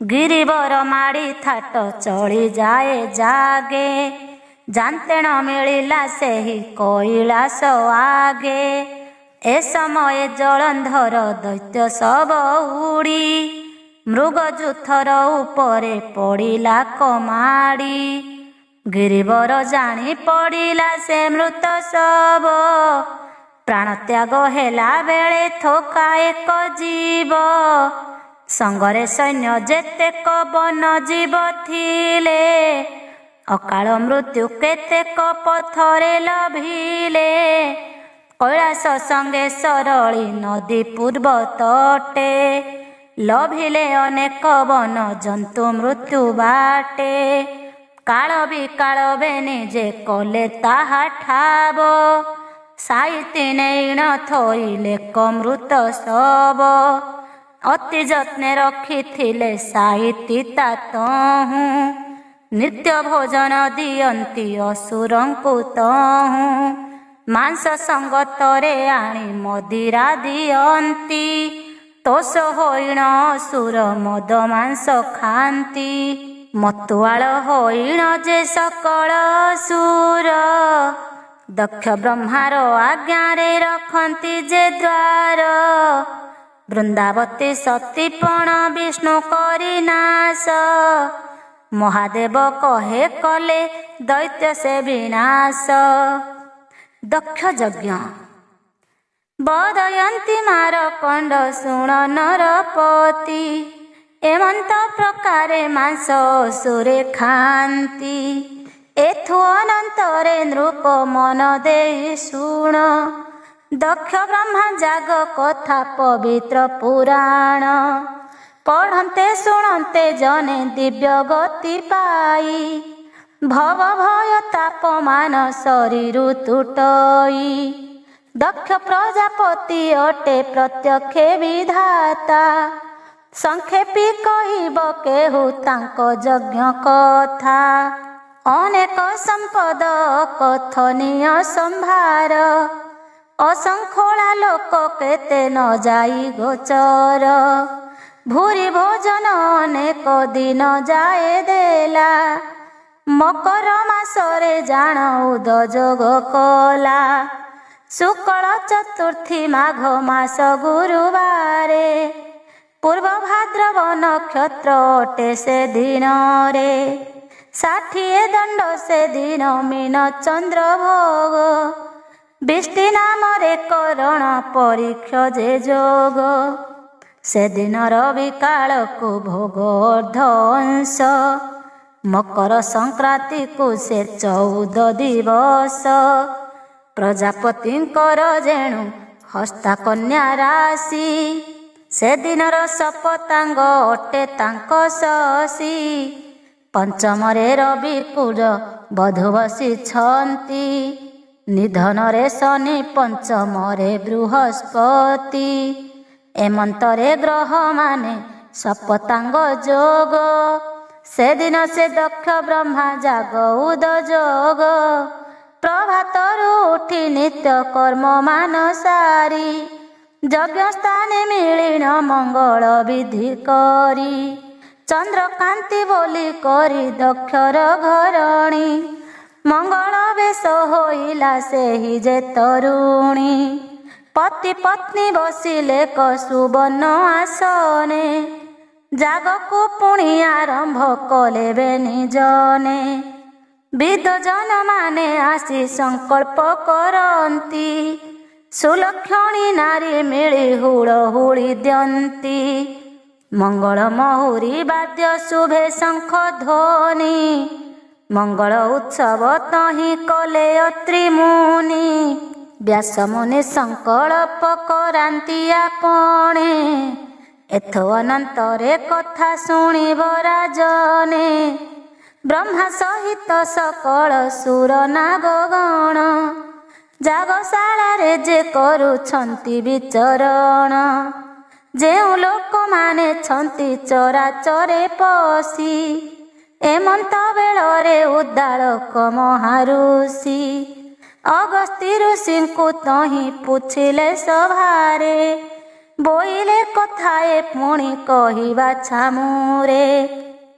ଗିରିବର ମାଡ଼ି ଥାଟ ଚଳିଯାଏ ଜାଗେ। ଜାନ୍ତେଣ ମିଳିଲା ସେହି କୈଳାସ ଆଗେ। ଏ ସମୟେ ଜଳନ୍ଧର ଦୈତ୍ୟ ଶବ ଉଡ଼ି ମୃଗଜୁଥର ଉପରେ ପଡ଼ିଲା କମାଡ଼ି। ଗିରିବର ଜାଣି ପଡ଼ିଲା ସେ ମୃତ ଶବ। ପ୍ରାଣତ୍ୟାଗ ହେଲା ବେଳେ ଥୋକା ଏକ ଜୀବ। ସଙ୍ଗରେ ସୈନ୍ୟ ଯେତେକ ବନଜୀବ ଥିଲେ। ଅକାଳ ମୃତ୍ୟୁ କେତେକ ପଥରେ ଲଭିଲେ। କୈଳାସ ସଙ୍ଗେ ସରଳୀ ନଦୀ ପୂର୍ବ ତଟେ। ଲଭିଲେ ଅନେକ ବନ ଜନ୍ତୁ ମୃତ୍ୟୁ ବାଟେ। କାଳ ବିକାଳ ବେନି ଯେ କଲେ ତାହା ଠାବ। ସାଇତି ନେଇଣ ଥୋଇଲେ କମୃତ ଶବ। ଅତି ଯତ୍ନେ ରଖିଥିଲେ ସାଇତି ତା ତହୁଁ। ନିତ୍ୟ ଭୋଜନ ଦିଅନ୍ତି ଅସୁରଙ୍କୁ ତହୁଁ। ମାଂସ ସଙ୍ଗତରେ ଆଣି ମଦିରା ଦିଅନ୍ତି। ତୋଷ ହଇଣ ଅସୁର ମଦ ମାଂସ ଖାଆନ୍ତି। ମତୁଆଳ ହଇଣ ଯେ ସକଳ ଅସୁର। ଦକ୍ଷ ବ୍ରହ୍ମାର ଆଜ୍ଞାରେ ରଖନ୍ତି ଯେ ଦ୍ୱାର। ବୃନ୍ଦାବତୀ ସତୀପଣ ବିଷ୍ଣୁ କରି ନାଶ। ମହାଦେବ କହେ କଲେ ଦୈତ୍ୟ ସେ ବିନାଶ। ଦକ୍ଷ ଯଜ୍ଞ ବଦୟନ୍ତୀ ମାରକଣ୍ଡ ଶୁଣ ନରପତି। ଏମନ୍ତ ପ୍ରକାରେ ମାଂସ ଅସୁରେ ଖାଆନ୍ତି। ଏଥୁ ଅନନ୍ତରେ ନୃପ ମନ ଦେଇ ଶୁଣ। ଦକ୍ଷ ବ୍ରହ୍ମା ଜାଗ କଥା ପବିତ୍ର ପୁରାଣ। ପଢ଼ନ୍ତେ ଶୁଣନ୍ତେ ଜନେ ଦିବ୍ୟ ଗତି ପାଇ। ଭବ ଭୟ ତାପମାନ ଶରୀରୁ ତୁଟଇ। ଦକ୍ଷ ପ୍ରଜାପତି ଅଟେ ପ୍ରତ୍ୟକ୍ଷେ ବିଧାତା। ସଂକ୍ଷେପି କହିବ କେହୁ ତାଙ୍କ ଯଜ୍ଞ କଥା। ଅନେକ ସମ୍ପଦ ଅକଥନୀୟ ସମ୍ଭାର। ଅସଂଖୋଳା ଲୋକ କେତେ ନ ଯାଇ ଗୋଚର। ଭୂରି ଭୋଜନ ଅନେକ ଦିନ ଯାଏ ଦେଲା। ମକର ମାସରେ ଜାଣ ଉଦ ଯୋଗ କଲା। ଶୁକ୍ଳ ଚତୁର୍ଥୀ ମାଘ ମାସ ଗୁରୁବାରେ। ପୂର୍ବ ଭାଦ୍ରବ ନକ୍ଷତ୍ର ଅଟେ ସେ ଦିନରେ। 60 ଦଣ୍ଡ ସେ ଦିନ ମୀନ ଚନ୍ଦ୍ର ଭୋଗ। ବିଷ୍ଟି ନାମରେ କରଣ ପରୀକ୍ଷ ଯେ ଯୋଗ। ସେଦିନର ବିକାଳକୁ ଭୋଗ ଅର୍ଧ ଅଂଶ। ମକର ସଂକ୍ରାନ୍ତିକୁ ସେ 14 ଦିବସ। ପ୍ରଜାପତିଙ୍କର ଯେଣୁ ହସ୍ତାକନ୍ୟା ରାଶି। ସେଦିନର ଶପତାଙ୍ଗ ଅଟେ ତାଙ୍କ ଶଶୀ। ପଞ୍ଚମରେ ରବି କୁଜ ବଧୁ ବସିଛନ୍ତି। ନିଧନରେ ଶନି ପଞ୍ଚମରେ ବୃହସ୍ପତି। ଏମନ୍ତରେ ଗ୍ରହମାନେ ଶପତାଙ୍ଗ ଯୋଗ। ସେଦିନ ସେ ଦକ୍ଷ ବ୍ରହ୍ମା ଜାଗ ଉଦ ଯୋଗ। ପ୍ରଭାତରୁ ଉଠି ନିତ୍ୟ କର୍ମ ମାନ ସାରି। ଯଜ୍ଞ ସ୍ଥାନେ ମିଳିଣ ମଙ୍ଗଳ ବିଧି କରି। ଚନ୍ଦ୍ରକାନ୍ତି ବୋଲି କରି ଦକ୍ଷର ଘରଣୀ। ମଙ୍ଗଳ ବେଶ ହୋଇଲା ସେହି ଯେ ତରୁଣୀ। ପତି ପତ୍ନୀ ବସିଲେ ସୁବର୍ଣ୍ଣ ଆସନେ। ଜାଗକୁ ପୁଣି ଆରମ୍ଭ କଲେ ବେନି ଜନେ। ବିଦ୍ୱଜନ ମାନେ ଆସି ସଂକଳ୍ପ କରନ୍ତି। ସୁଲକ୍ଷଣୀ ନାରୀ ମିଳି ହୁଳ ହୁଳି ଦିଅନ୍ତି। ମଙ୍ଗଳ ମହୁରୀ ବାଦ୍ୟ ଶୁଭେ ଶଙ୍ଖ ଧ୍ୱନି। ମଙ୍ଗଳ ଉତ୍ସବ ତହିଁ କଲେ ଅତ୍ରି ମୁନି। ବ୍ୟାସ ମୁନି ସଂକଳ୍ପ କରାନ୍ତି ଆପणे। ଏଥୁ ଅନନ୍ତରେ କଥା ଶୁଣିବ ରାଜନେ। ବ୍ରହ୍ମା ସହିତ ସକଳ ସୁର ନାଗଗଣ। ଯାଗଶାଳାରେ ଯେ କରୁଛନ୍ତି ବିଚରଣ। ଯେଉଁ ଲୋକମାନେ ଛନ୍ତି ଚରାଚରେ ପଶି। ଏମନ୍ତ ବେଳରେ ଉଦ୍ଦାଳକ ମହାରୁଷି। ଅଗସ୍ତି ଋଷିଙ୍କୁ ତହିଁ ପୁଛିଲେ ସଭାରେ, ବୋଇଲେ କଥାଏ ପୁଣି କହିବା ଛାମୁରେ।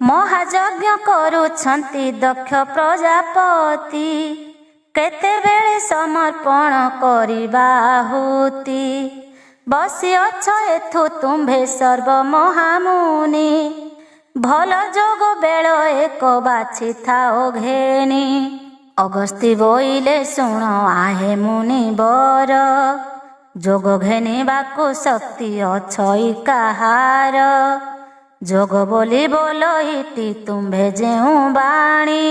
ମହାଯଜ୍ଞ କରୁଛନ୍ତି ଦକ୍ଷ ପ୍ରଜାପତି, କେତେବେଳେ ସମର୍ପଣ କରିବା ଆହୁତି। ବସିଅଛ ଏଥୁ ତୁମ୍ଭେ ସର୍ବ ମହାମୁନି, ଭଲ ଯୋଗ ବେଳ ଏକ ବାଛିଥାଅ ଘେନି। ଅଗସ୍ତି ବୋଇଲେ ଶୁଣ ଆହେ ମୁନି ବର, ଯୋଗ ଘେନିବାକୁ ଶକ୍ତି ଅଛଇ କାହାର। ଯୋଗ ବୋଲି ବୋଲଇଟି ତୁମ୍ଭେ ଯେଉଁ ବାଣୀ,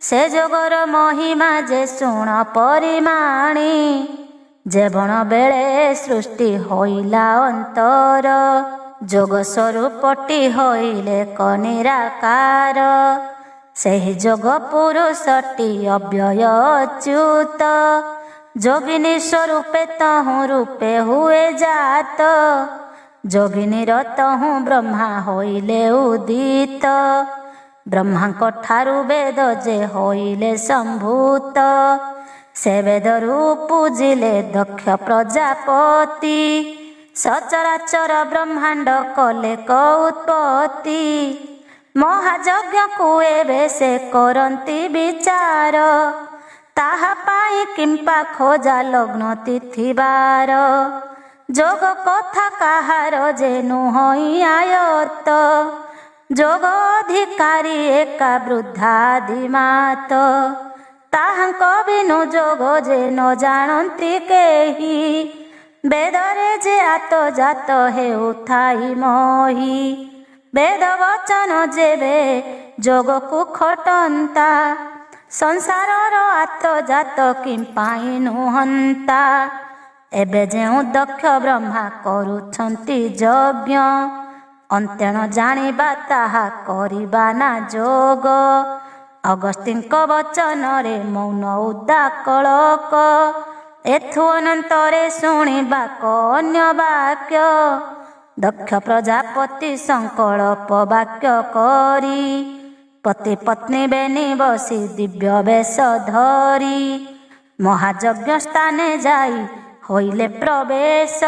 ସେ ଯୋଗର ମହିମା ଯେ ଶୁଣ ପରିମାଣି। ଯେବଣ ବେଳେ ସୃଷ୍ଟି ହୋଇଲା ଅନ୍ତର, ଯୋଗ ସ୍ୱରୂପଟି ହୋଇଲେ କନିରାକାର। ସେହି ଯୋଗ ପୁରୁଷଟି ଅବ୍ୟୟ ଅଚ୍ୟୁତ, ଯୋଗିନୀ ସ୍ୱରୂପେ ତହୁଁ ରୂପେ ହୁଏ ଜାତ। ଯୋଗିନୀର ତହୁଁ ବ୍ରହ୍ମା ହୋଇଲେ ଉଦିତ, ବ୍ରହ୍ମାଙ୍କ ଠାରୁ ବେଦ ଯେ ହୋଇଲେ ସମ୍ଭୂତ। ସେ ବେଦରୁ ପୂଜିଲେ ଦକ୍ଷ ପ୍ରଜାପତି, ସଚରାଚର ବ୍ରହ୍ମାଣ୍ଡ କଲେ କଉତ୍ପତ୍ତି। ମହାଯଜ୍ଞକୁ ଏବେ ସେ କରନ୍ତି ବିଚାର, ତାହା ପାଇଁ କିମ୍ପା ଖୋଜା ଲଗ୍ନ ତିଥିବାର। ଯୋଗ କଥା କାହାର ଯେ ନୁହଁ ଆୟତ, ଯୋଗ ଅଧିକାରୀ ଏକା ବୃଦ୍ଧାଦିମାତ। ତାହାଙ୍କ ବିନୁ ଯୋଗ ଯେ ନ ଜାଣନ୍ତି କେହି, ବେଦରେ ଯେ ଆତଜାତ ହେଉଥାଇ ମହି। ବେଦ ବଚନ ଯେବେ ଯୋଗକୁ ଖଟନ୍ତା, ସଂସାରର ଆତଜାତ କିମ୍ପାଇଁ ନୁହନ୍ତା। ଏବେ ଯେଉଁ ଦକ୍ଷ ବ୍ରହ୍ମା କରୁଛନ୍ତି ଯଜ୍ଞ, ଅନ୍ତେଣ ଜାଣିବା ତାହା କରିବା ନା ଯୋଗ। ଅଗସ୍ତିଙ୍କ ବଚନରେ ମୌନ ଉଦାକଳକ, ଏଥୁ ଅନନ୍ତରେ ଶୁଣିବା ଅନ୍ୟ ବାକ୍ୟ। ଦକ୍ଷ ପ୍ରଜାପତି ସଂକଳ୍ପ ବାକ୍ୟ କରି, ପତି ପତ୍ନୀ ବେନି ବସି ଦିବ୍ୟ ବେଶ ଧରି। ମହାଯଜ୍ଞ ସ୍ଥାନେ ଯାଇ ହୋଇଲେ ପ୍ରବେଶ,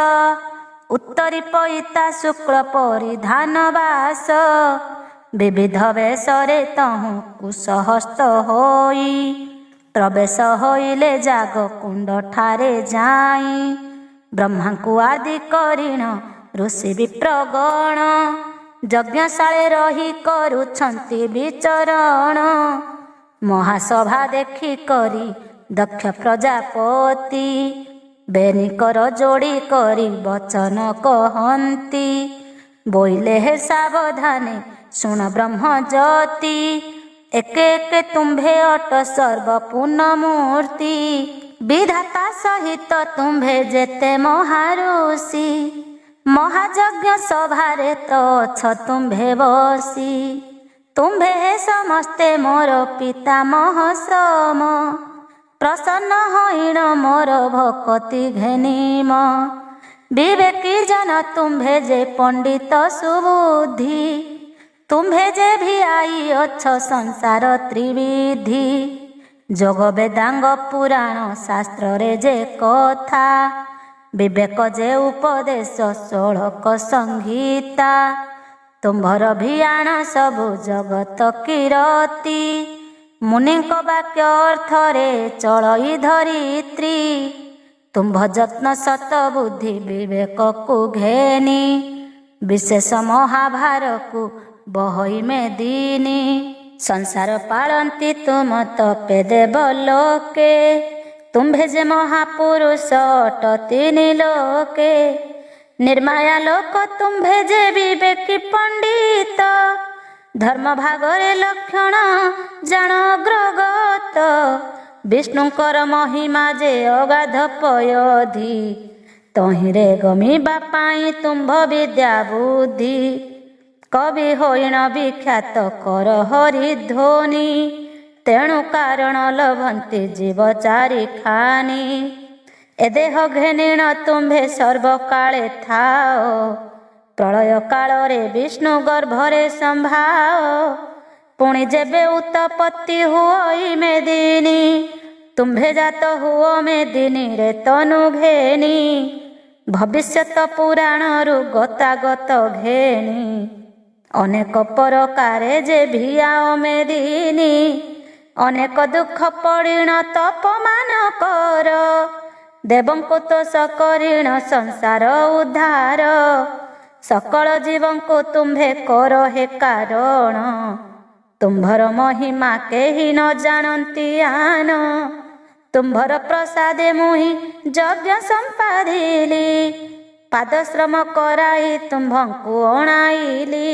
ଉତ୍ତରୀ ପଇତା ଶୁକ୍ଳ ପରିଧାନ ବାସ। ବିବିଧ ବେଶରେ ତହୁଁ କୁଶହସ୍ତ ହୋଇ, ପ୍ରବେଶ ହୋଇଲେ ଯାଗ କୁଣ୍ଡ ଠାରେ ଯାଇ। ବ୍ରହ୍ମାଙ୍କୁ ଆଦି କରିଣ ଋଷି ବିପ୍ରଗଣ, ଯଜ୍ଞଶାଳେ ରହି କରୁଛନ୍ତି ବିଚରଣ। ମହାସଭା ଦେଖି କରି ଦକ୍ଷ ପ୍ରଜାପତି, ବେନିକର ଯୋଡ଼ି କରି ବଚନ କହନ୍ତି। ବୋଇଲେ ହେ ସାବଧାନେ ଶୁଣ ବ୍ରହ୍ମଜ୍ୟୋତି, ଏକେ ଏକେ ତୁମ୍ଭେ ଅଟ ସର୍ବପୂର୍ଣ୍ଣ ମୂର୍ତ୍ତି। ବିଧାତା ସହିତ ତୁମ୍ଭେ ଯେତେ ମହାଋଷି, ମହାଯଜ୍ଞ ସଭାରେ ତ ଅଛ ତୁମ୍ଭେ ବସି। ତୁମ୍ଭେ ହେ ସମସ୍ତେ ମୋର ପିତାମହ ସମ, ପ୍ରସନ୍ନ ହୋଇଣ ମୋର ଭକତି ଘେନିମ। ବିବେକୀ ଜନ ତୁମ୍ଭେ ଯେ ପଣ୍ଡିତ ସୁବୁଦ୍ଧି, ତୁମ୍ଭେ ଯେ ଭିଆଇ ଅଛ ସଂସାର ତ୍ରିବିଧି। ଯୋଗ ବେଦାଙ୍ଗ ପୁରାଣ ଶାସ୍ତ୍ରରେ ଯେ କଥା, ବିବେକ ଯେ ଉପଦେଶ ଷୋଳକ ସଂହିତା। ତୁମ୍ଭର ଭିଆଣ ସବୁ ଜଗତ କିରତି, ମୁନିଙ୍କ ବାକ୍ୟ ଅର୍ଥରେ ଚଳଇ ଧରିତ୍ରୀ। ତୁମ୍ଭ ଯତ୍ନ ସତ ବୁଦ୍ଧି ବିବେକକୁ ଘେନି, ବିଶେଷ ମହାଭାରକୁ ବହଇ ମେଦିନି। ସଂସାର ପାଳନ୍ତି ତୁମ ତପେ ଦେବ ଲୋକେ, ତୁମ୍ଭେ ଯେ ମହାପୁରୁଷ ଅଟ ତିନି ଲୋକେ। ନିର୍ମାୟା ଲୋକ ତୁମ୍ଭେ ଯେ ବିବେକୀ ପଣ୍ଡିତ, ଧର୍ମ ଭାଗରେ ଲକ୍ଷଣ ଜାଣ ଅଗ୍ରଗତ। ବିଷ୍ଣୁଙ୍କର ମହିମା ଯେ ଅଗାଧ ପୟୋଧି, ତହିଁରେ ଗମିବା ପାଇଁ ତୁମ୍ଭ ବିଦ୍ୟା ବୁଦ୍ଧି। କବି ହୋଇଣ ବିଖ୍ୟାତ କର ହରି ଧ୍ୱନି, ତେଣୁ କାରଣ ଲଭନ୍ତି ଜୀବ ଚାରିଖାନି। ଏ ଦେହ ଘେନିଣ ତୁମ୍ଭେ ସର୍ବକାଳେ ଥାଅ, ପ୍ରଳୟ କାଳରେ ବିଷ୍ଣୁ ଗର୍ଭରେ ସମ୍ଭାଅ। ପୁଣି ଯେବେ ଉତ୍ପତ୍ତି ହୁଅଇ ମେଦିନି, तुम्भे जात हुओ मेदिनी रे तनु घेनी भविष्यत पुराणरू गतागत घेनी अनेक प्रकारे जे भियाओ मेदिनी अनेक दुख परिणत अपमान कर देवंको तो सकरिण संसार उद्धार सकल जीवंको तुम्भे कर हे कारण तुम्भर महिमा केही न जानती आन तुम्भर प्रसादे मुहि यज्ञ संपादिली पादश्रम कराई तुम्भंकु अणाइली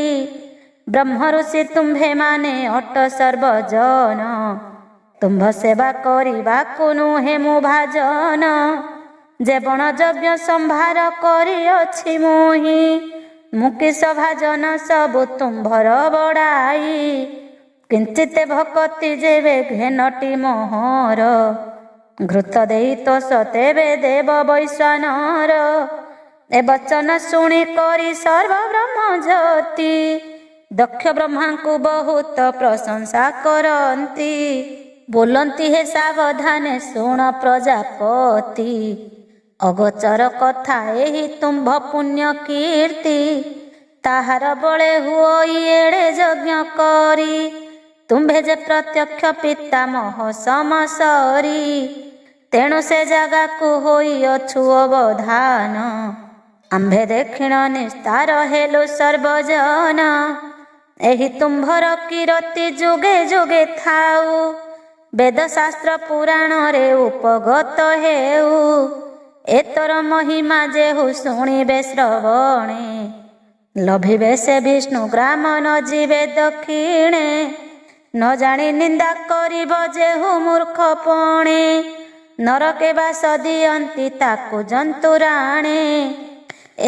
ब्रह्म ऋषि तुम्भे माने अट सर्वजन तुम्भ सेवा करिबाकु नुहे मु भाजन जेवण यज्ञ संभार करिअछि मुहि मुकिस भाजन सबु तुम्भर बड़ाई किंचित भक्ति जेबे घेनटी मोहर घृत देई तोष तेबे देव वैश्वानर ए वचन शुणी करी सर्व ब्रह्म ज्योति दक्ष ब्रह्मा को बहुत प्रशंसा करती बोलती है सावधाने शुण प्रजापति अगोचर कथा एही तुम्भ पुण्य कीर्ति ताहार बळे हुओ एड़े यज्ञ करी तुम्भे जे प्रत्यक्ष पितामह समसरी तेणु से जगह को होई अछु अवधान आंभे देखिण निस्तार हेलु सर्वजन एही तुम्भर कीर्ति जुगे जुगे थाऊ वेद शास्त्र पुराण रे उपगत हेउ एतर महिमा जेहु शुणिबे श्रवणे लभिबे से विष्णु ग्राम न जीवे दक्षिणे न जानी निंदा करिब जेहु मूर्ख पणे नरके बास दियंती ताकु जंतुराणे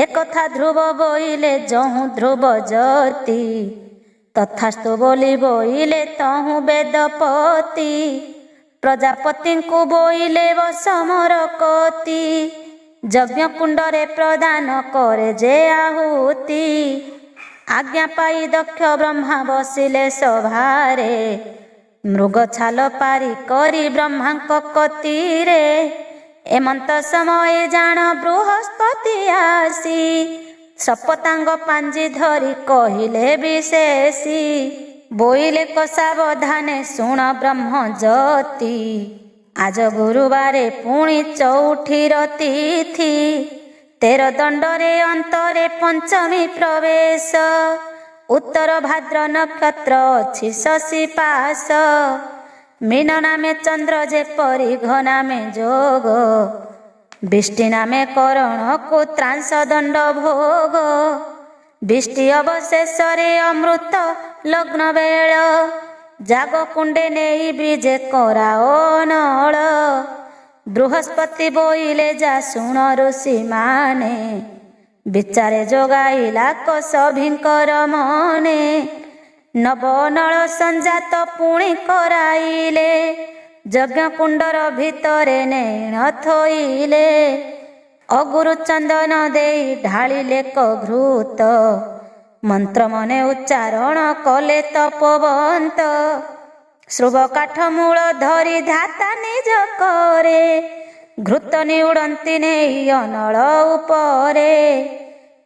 एकथा ध्रुव बोइले जहु ध्रुव ज्योति तथास्तु बोली बोइले तहु वेदपति प्रजापति को बोइले वसमर कति यज्ञ कुंडरे प्रदान करे जे आहुति आज्ञा पाई दक्ष ब्रह्मा बसिले सभारे मृग छाल पारी करी ब्रह्मांक कतिरे एमंत समय जान बृहस्पति आसी सपतांग पांजी धरी कहिले विशेषी बोइले सावधाने शुण ब्रह्म ज्योति आज गुरुवारे पुणी चौठीर तिथि 13 दंडरे अंतरे पंचमी प्रवेश उत्तर भाद्र नक्षत्र अछि शशि पास मीन नामे चंद्र जेपरि घ नामे जोग बिष्टि नामे करण को त्रांस दंड भोग बिष्टि अवशेषरे अमृत लग्न बेल जाग कुंडे नेई ब्रिजे कराओ नळ बृहस्पति बोइले जा शुण ऋषि माने विचारे जोगाइला सभिंकर मने नव नळ संजात पुणी कराइले यज्ञ कुंडर भितरे नेण थोइले अगुरु चंदन देई ढालिले घृत मंत्र मने उच्चारण कले तपवंत श्रुभ काठ मूल धरी धाता निज करे घृत निउड़ंती नेई अनल उपरे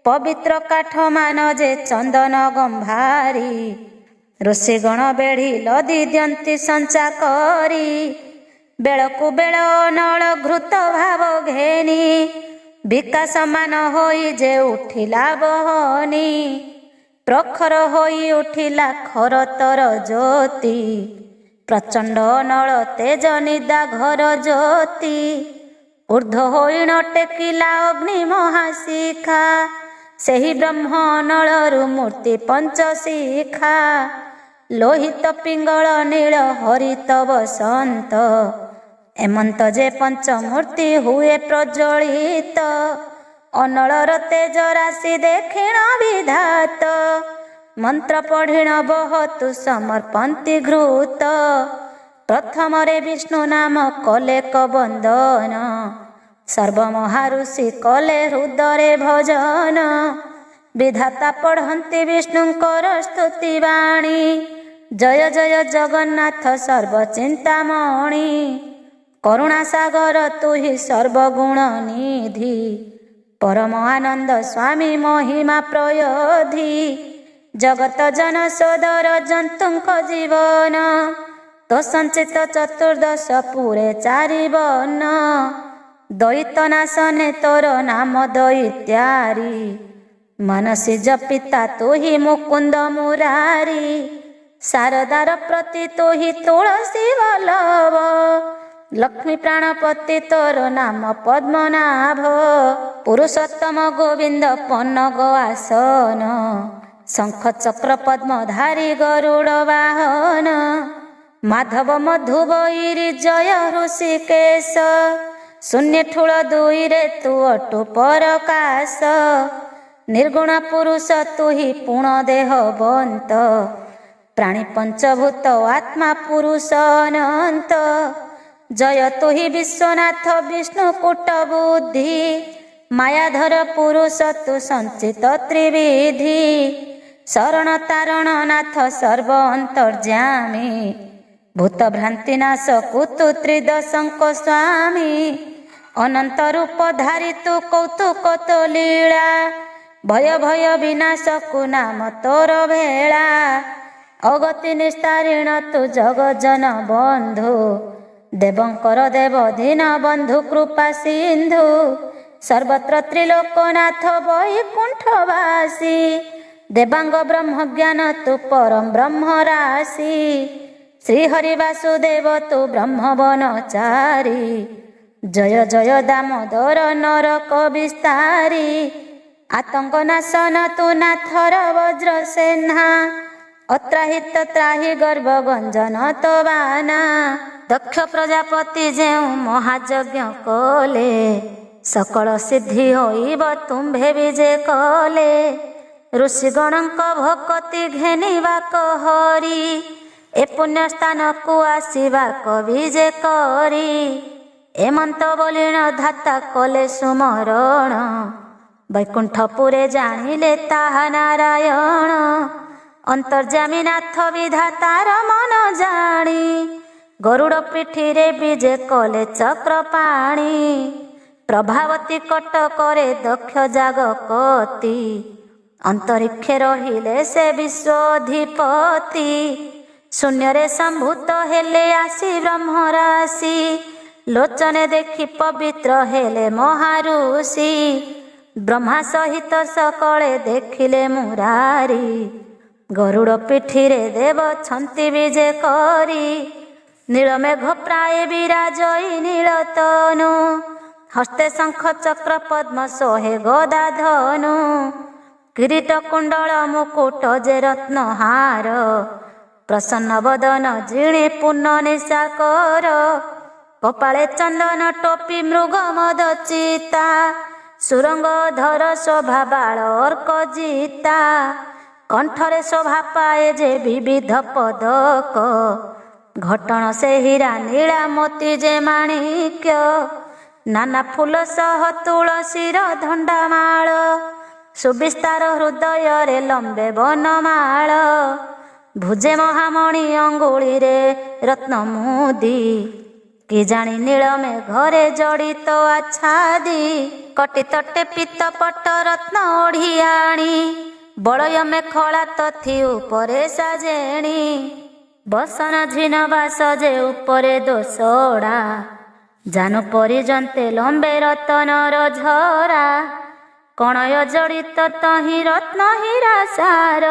पवित्र काठ मान जे चंदन गंभारी ऋषिगण बेढ़ी लदी दियंती संचा करी बेलकु बेल अनल घृत भाव घेनी विकास मान होई जे उठिला बहनी प्रखर होई उठिला खरतर ज्योति प्रचंड नल तेज निदा घर ज्योति ऊर्ध होई न टेकिला अग्नि महाशिखा सेही ब्रह्म नलरु मूर्ति पंचशिखा लोहित पिंगल नील हरित बसंत एमंत जे पंचमूर्ति हुए प्रज्वलित अनलर तेज राशि देखिण विधात मंत्र पढ़िण बहुत समर्पंती घृत प्रथम रे विष्णु नाम कले वंदन सर्व महाऋषि कले हृदय भजन विधाता पढ़ंती विष्णुंकर स्तुति वाणी जय जय जगन्नाथ सर्व चिंतामणि କରୁଣା ସାଗର ତୁହି ସର୍ବଗୁଣ ନିଧି, ପରମ ଆନନ୍ଦ ସ୍ୱାମୀ ମହିମା ପ୍ରୟୋଧି। ଜଗତ ଜନ ସୋଦର ଜନ୍ତୁଙ୍କ ଜୀବନ, ତୋ ସଞ୍ଚିତ ଚତୁର୍ଦ୍ଦଶ ପୁରେ ଚାରିବର୍ଣ୍ଣ। ଦଇତ ନାଶନେ ତୋର ନାମ ଦଇତ୍ୟାରି, ମାନସୀ ଜପିତା ତୁହି ମୁକୁନ୍ଦ ମୁରାରି। ଶାରଦାର ପ୍ରତି ତୁହି ତୁଳସୀ ବଲ୍ଲଭ, ଲକ୍ଷ୍ମୀ ପ୍ରାଣପତି ତୋର ନାମ ପଦ୍ମନାଭ। ପୁରୁଷୋତ୍ତମ ଗୋବିନ୍ଦ ପନଗ ଆସନ, ଶଙ୍ଖ ଚକ୍ର ପଦ୍ମଧାରୀ ଗରୁଡ଼ ବାହନ। ମାଧବ ମଧୁବୈରୀ ଜୟ ହୃଷିକେଶ, ଶୂନ୍ୟ ଠୁଳ ଦୁଇରେ ତୁ ଅଟୁ ପରକାଶ। ନିର୍ଗୁଣ ପୁରୁଷ ତୁହି ପୁଣ ଦେହବନ୍ତ, ପ୍ରାଣୀ ପଞ୍ଚଭୂତ ଆତ୍ମା ପୁରୁଷ ଅନନ୍ତ। ଜୟ ତୁହି ବିଶ୍ୱନାଥ ବିଷ୍ଣୁ କୂଟ ବୁଦ୍ଧି, ମାୟାଧର ପୁରୁଷ ତୁ ସଞ୍ଚିତ ତ୍ରିବିଧି। ଶରଣ ତାରଣ ନାଥ ସର୍ବ ଅନ୍ତର୍ଯ୍ୟାମୀ, ଭୂତ ଭ୍ରାନ୍ତି ନାଶ କୁତୁ ତ୍ରିଦଶଙ୍କ ସ୍ୱାମୀ। ଅନନ୍ତ ରୂପ ଧାରି ତୁ କୌତୁକ ତୋ ଲୀଳା, ଭୟ ଭୟ ବିନାଶକୁ ନାମ ତୋର ଭେଳା। ଅଗତି ନିସ୍ତାରିଣ ତୁ ଜଗଜନ ବନ୍ଧୁ, ଦେବଙ୍କର ଦେବ ଦୀନ ବନ୍ଧୁ କୃପା ସିନ୍ଧୁ। ସର୍ବତ୍ର ତ୍ରିଲୋକନାଥ ବୈକୁଣ୍ଠବାସୀ, ଦେବାଙ୍ଗ ବ୍ରହ୍ମ ଜ୍ଞାନ ତୁ ପରମ ବ୍ରହ୍ମ ରାଶି। ଶ୍ରୀହରି ବାସୁଦେବ ତୁ ବ୍ରହ୍ମବନଚାରୀ, ଜୟ ଜୟ ଦାମୋଦର ନରକ ବିସ୍ତାରୀ। ଆତଙ୍କ ନାଶନ ତୁ ନାଥର ବଜ୍ର ସେନା, ଅତ୍ରାହିତ ତ୍ରାହି ଗର୍ବ ଗଞ୍ଜନ ତୋ ବାନା। ଦକ୍ଷ ପ୍ରଜାପତି ଯେଉଁ ମହାଯଜ୍ଞ କଲେ, ସକଳ ସିଦ୍ଧି ହୋଇବ ତୁମ୍ଭେ ବିଜେ କଲେ। ଋଷିଗଣଙ୍କ ଭକତି ଘେନିବା କହରି, ଏ ପୁଣ୍ୟ ସ୍ଥାନକୁ ଆସିବା କବିଜେ କରି। ଏମନ୍ତ ବୋଲିଣ ଧାତା କଲେ ସୁମରଣ, ବୈକୁଣ୍ଠପୁରେ ଜାଣିଲେ ତାହା ନାରାୟଣ। ଅନ୍ତର୍ଯ୍ୟାମୀ ନାଥ ବିଧାତାର ମନ ଜାଣି, ଗରୁଡ଼ ପିଠିରେ ବିଜେ କଲେ ଚକ୍ର ପାଣି। ପ୍ରଭାବତୀ କଟକରେ ଦକ୍ଷ ଜାଗକତି, ଅନ୍ତରିକ୍ଷେ ରହିଲେ ସେ ବିଶ୍ୱଧିପତି। ଶୂନ୍ୟରେ ସମ୍ଭୂତ ହେଲେ ଆସି ବ୍ରହ୍ମରାଶି, ଲୋଚନେ ଦେଖି ପବିତ୍ର ହେଲେ ମହାରୁଷି। ବ୍ରହ୍ମା ସହିତ ସକଳେ ଦେଖିଲେ ମୁରାରି, ଗରୁଡ଼ ପିଠିରେ ଦେବ ଛନ୍ତି ବିଜେ କରି। ନୀଳମେଘ ପ୍ରାୟ ବିରାଜଇ ନୀଳତନୁ, ହସ୍ତେ ଶଙ୍ଖ ଚକ୍ର ପଦ୍ମ ଶୋହେ ଗଦା ଧନୁ। କିରୀଟ କୁଣ୍ଡଳ ମୁକୁଟ ଯେ ରତ୍ନହାର, ପ୍ରସନ୍ନ ବଦନ ଜିଣି ପୂର୍ଣ୍ଣ ନିଶାକର। କପାଳେ ଚନ୍ଦନ ଟୋପି ମୃଗ ମଦ ଚିତା, ସୁରଙ୍ଗ ଧର ଶୋଭା ବାଳ ଅର୍କ ଜିତା। କଣ୍ଠରେ ଶୋଭା ପାଏ ଯେ ବିବିଧ ପଦକ, ଘଟଣ ସେ ହୀରା ନୀଳା ମୋତି ଯେ ମାଣିକ୍ୟ। ନାନା ଫୁଲ ସହ ତୁଳସୀର ଧଣ୍ଡାମାଳ, ସୁବିସ୍ତାର ହୃଦୟରେ ଲମ୍ବେ ବନମାଳ। ଭୁଜେ ମହାମଣି ଅଙ୍ଗୁଳିରେ ରତ୍ନ ମୁଦି, କି ଜାଣି ନୀଳମେ ଘରେ ଜଡ଼ିତ ଆଚ୍ଛାଦି। କଟି ତଟେ ପିତ ପଟ ରତ୍ନ ଓଢ଼ିଆଣି, ବଳୟ ମେଖଳା ତଥି ଉପରେ ସାଜେଣି। ବସନ ଝିନ ବାସ ଯେ ଉପରେ ଦୋସଡ଼ା, ଜାନୁ ପରିଜନ୍ତେ ଲମ୍ବେ ରତନର ଝରା। କଣୟ ଜଡ଼ିତ ତହିଁ ରତ୍ନ ହୀରା ସାର,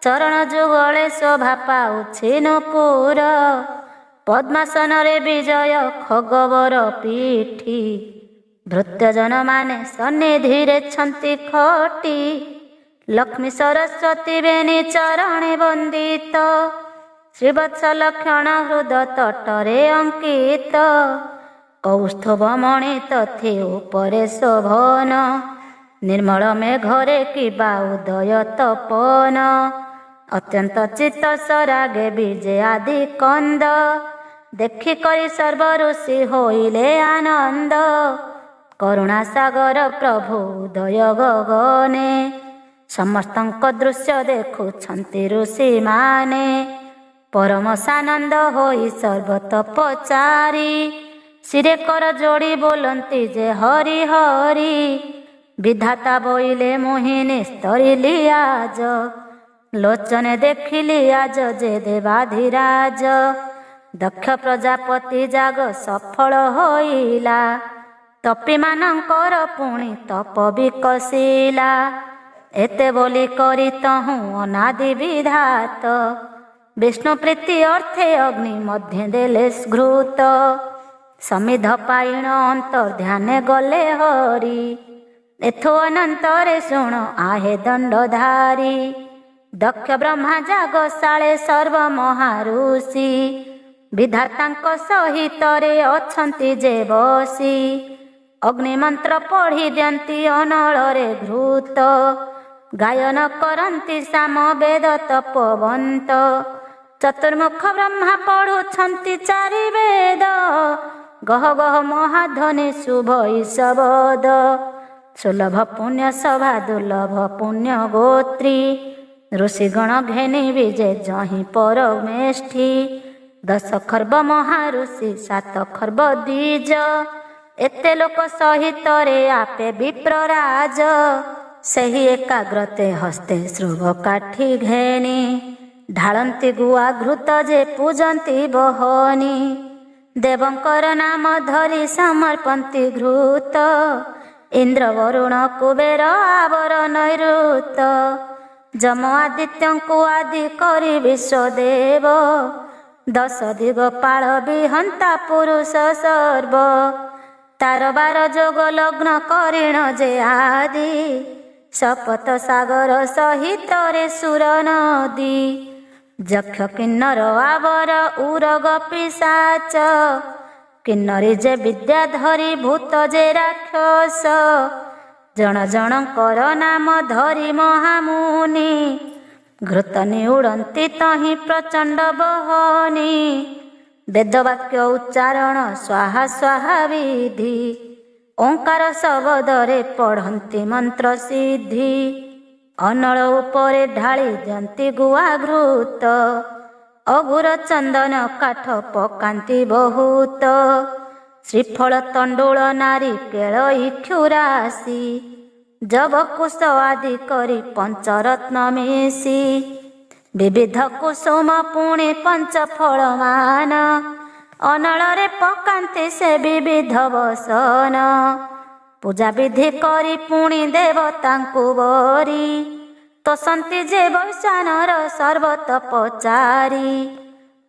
ଚରଣ ଯୁଗଳେ ଶୋଭା ପାଉଛି ନୂପୁର। ପଦ୍ମାସନରେ ବିଜୟ ଖଗବର ପିଠି, ଭୃତ୍ୟଜନ ମାନେ ସନ୍ନିଧିରେ ଛନ୍ତି ଖଟି। ଲକ୍ଷ୍ମୀ ସରସ୍ୱତୀ ବେନି ଚରଣେ ବନ୍ଦିତ, ଶ୍ରୀବତ୍ସ ଲକ୍ଷଣ ହୃଦ ତଟରେ ଅଙ୍କିତ। କୌସ୍ତୁଭ ମଣି ତଥି ଉପରେ ଶୋଭନ, ନିର୍ମଳ ମେଘରେ କିବା ଉଦୟ ତପନ। ଅତ୍ୟନ୍ତ ଚିତ୍ତ ସରାଗେ ବିଜେ ଆଦି କନ୍ଦ, ଦେଖିକରି ସର୍ବ ଋଷି ହୋଇଲେ ଆନନ୍ଦ। କରୁଣା ସାଗର ପ୍ରଭୁ ଉଦୟ ଗଗନେ, ସମସ୍ତଙ୍କ ଦୃଶ୍ୟ ଦେଖୁଛନ୍ତି ଋଷିମାନେ। ପରମ ସାନନ୍ଦ ହୋଇ ସର୍ବତପଚାରି, ଶିରେ କର ଯୋଡ଼ି ବୋଲନ୍ତି ଯେ ହରି ହରି। ବିଧାତା ବୋଇଲେ ମୁହିଁ ନିସ୍ତରିଲି ଆଜ। ଲୋଚନେ ଦେଖିଲି ଆଜ ଯେ ଦେବାଧିରାଜ। ଦକ୍ଷ ପ୍ରଜାପତି ଯାଗ ସଫଳ ହୋଇଲା। ତପୀମାନଙ୍କର ପୁଣି ତପ ବିକଶିଲା। ଏତେ ବୋଲି କରି ତହୁଁ ଅନାଦି ବିଧାତ। ବିଷ୍ଣୁ ପ୍ରୀତି ଅର୍ଥେ ଅଗ୍ନି ମଧ୍ୟ ଦେଲେ ଘୃତ। ସମିଧ ପାଇଣ ଅନ୍ତର୍ଧ୍ୟାନେ ଗଲେ ହରି। ଏଥୁ ଅନନ୍ତରେ ଶୁଣ ଆହେ ଦଣ୍ଡଧାରୀ। ଦକ୍ଷ ବ୍ରହ୍ମା ଯାଗ ଶାଳେ ସର୍ବ ମହାରୁଷି। ବିଧାତାଙ୍କ ସହିତରେ ଅଛନ୍ତି ଯେ ବସି। ଅଗ୍ନିମନ୍ତ୍ର ପଢ଼ି ଦିଅନ୍ତି ଅନଳରେ ଘୃତ। ଗାୟନ କରନ୍ତି ସାମବେଦ ତପବନ୍ତ। ଚତୁର୍ମୁଖ ବ୍ରହ୍ମା ପଢ଼ୁଛନ୍ତି ଚାରି ବେଦ। ଗହ ଗହ ମହାଧ୍ୱନି ଶୁଭ ଈଶବଦ। ସୁଲଭ ପୁଣ୍ୟ ସଭା ଦୁର୍ଲଭ ପୁଣ୍ୟ ଗୋତ୍ରୀ। ଋଷିଗଣ ଘେନିବି ଯେ ଯହିଁ ପରମେଷ୍ଠି। 10 ଖର୍ବ ମହାଋଷି 7 ଖର୍ବ ଦ୍ୱିଜ। ଏତେ ଲୋକ ସହିତରେ ଆପେ ବିପ୍ରରାଜ। ସେହି ଏକାଗ୍ରତେ ହସ୍ତେ ଶୃଙ୍ଗ କାଠି ଘେନି। ଢାଳନ୍ତି ଗୁଆ ଘୃତ ଯେ ପୂଜନ୍ତି ବହନି। ଦେବଙ୍କର ନାମ ଧରି ସମର୍ପନ୍ତି ଘୃତ। ଇନ୍ଦ୍ର ବରୁଣ କୁବେର ଆବର ନୈଋତ। ଯମ ଆଦିତ୍ୟଙ୍କୁ ଆଦି କରି ବିଶ୍ୱଦେବ। 10 ଦିଗ ପାଳ ବିହନ୍ତା ପୁରୁଷ ସର୍ବ। ତାର 12 ଯୋଗ ଲଗ୍ନ କରିଣ ଯେ ଆଦି। ଶପଥ ସାଗର ସହିତରେ ସୁର ନଦୀ। ଯକ୍ଷ କିନ୍ନର ଆବର ଉରଗ ପିଶାଚ। କିନ୍ନରୀ ଯେ ବିଦ୍ୟା ଧରି ଭୂତ ଯେ ରାକ୍ଷସ। ଜଣ ଜଣଙ୍କର ନାମ ଧରି ମହାମୁନି। ଘୃତ ନିଉଡ଼ନ୍ତି ତହିଁ ପ୍ରଚଣ୍ଡ ବହନି। ବେଦବାକ୍ୟ ଉଚ୍ଚାରଣ ସ୍ୱାହା ସ୍ୱାହା ବିଧି। ଓଙ୍କାର ଶବଦରେ ପଢ଼ନ୍ତି ମନ୍ତ୍ର ସିଦ୍ଧି। ଅନଳ ଉପରେ ଢାଳି ଦିଅନ୍ତି ଗୁଆ ଘୃତ। ଅଗୁର ଚନ୍ଦନ କାଠ ପକାନ୍ତି ବହୁତ। ଶ୍ରୀଫଳ ତଣ୍ଡୁଳ ନାରିକେଳ ଇକ୍ଷୁରାଶି। ଜବକୁଶ ଆଦି କରି ପଞ୍ଚରତ୍ନ ମିଶି। ବିବିଧ କୁସୁମ ପୁଣି ପଞ୍ଚଫଳମାନ। ଅନଳରେ ପକାନ୍ତି ସେ ବିବିଧ ବସନ। ପୂଜା ବିଧି କରି ପୁଣି ଦେବତାଙ୍କୁ ବରି। ତୋଷନ୍ତି ଯେ ବୈଶାନର ସର୍ବତପଚାରି।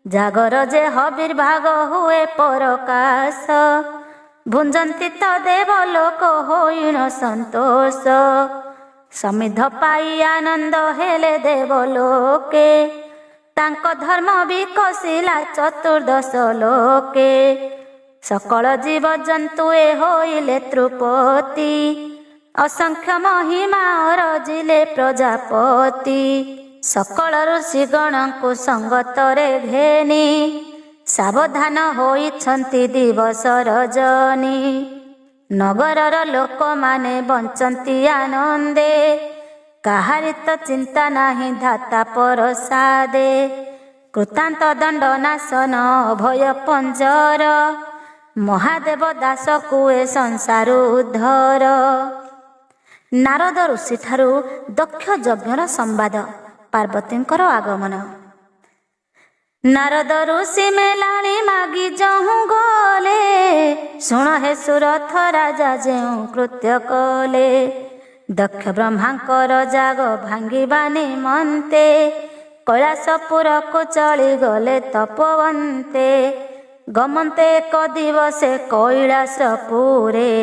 ଜାଗର ଯେ ହବିର୍ଭାଗ ହୁଏ ପରକାଶ। ଭୁଞ୍ଜନ୍ତି ତ ଦେବଲୋକ ହୋଇଣ ସନ୍ତୋଷ। ସମିଧ ପାଇ ଆନନ୍ଦ ହେଲେ ଦେବଲୋକେ। ତାଙ୍କ ଧର୍ମ ବିକଶିଲା ଚତୁର୍ଦ୍ଦଶ ଲୋକେ। ସକଳ ଜୀବଜନ୍ତୁ ଏ ହୋଇଲେ ତୃପତି। ଅସଂଖ୍ୟ ମହିମା ଅରଜିଲେ ପ୍ରଜାପତି। ସକଳ ଋଷିଗଣଙ୍କୁ ସଙ୍ଗତରେ ଘେନି। ସାବଧାନ ହୋଇଛନ୍ତି ଦିବସ ରଜନୀ। ନଗରର ଲୋକମାନେ ବଞ୍ଚନ୍ତି ଆନନ୍ଦେ। କାହାରି ତ ଚିନ୍ତା ନାହିଁ ଧାତା ପରସାଦେ। କୃତାନ୍ତ ଦଣ୍ଡ ନାଶନ ଅଭୟ ପଞ୍ଜର। ମହାଦେବ ଦାସକୁ ଏ ସଂସାରୁ ଉଦ୍ଧର। ନାରଦ ଋଷିଠାରୁ ଦକ୍ଷ ଯଜ୍ଞର ସମ୍ବାଦ। ପାର୍ବତୀଙ୍କର ଆଗମନ। ନାରଦ ଋଷି ମେଲାଣି ମାଗି ଯହୁଁ ଗଲେ। ଶୁଣ ହେ ସୁରଥ ରାଜା ଯେଉଁ କୃତ୍ୟ କଲେ। ଦକ୍ଷ ବ୍ରହ୍ମାଙ୍କର ଜାଗ ଭାଙ୍ଗିବା ନିମନ୍ତେ। କୈଳାସପୁରକୁ ଚଳି ଗଲେ ତପୋବନ୍ତେ। ଗମନ୍ତେ ଏକ ଦିବସେ କୈଳାସପୁରେ।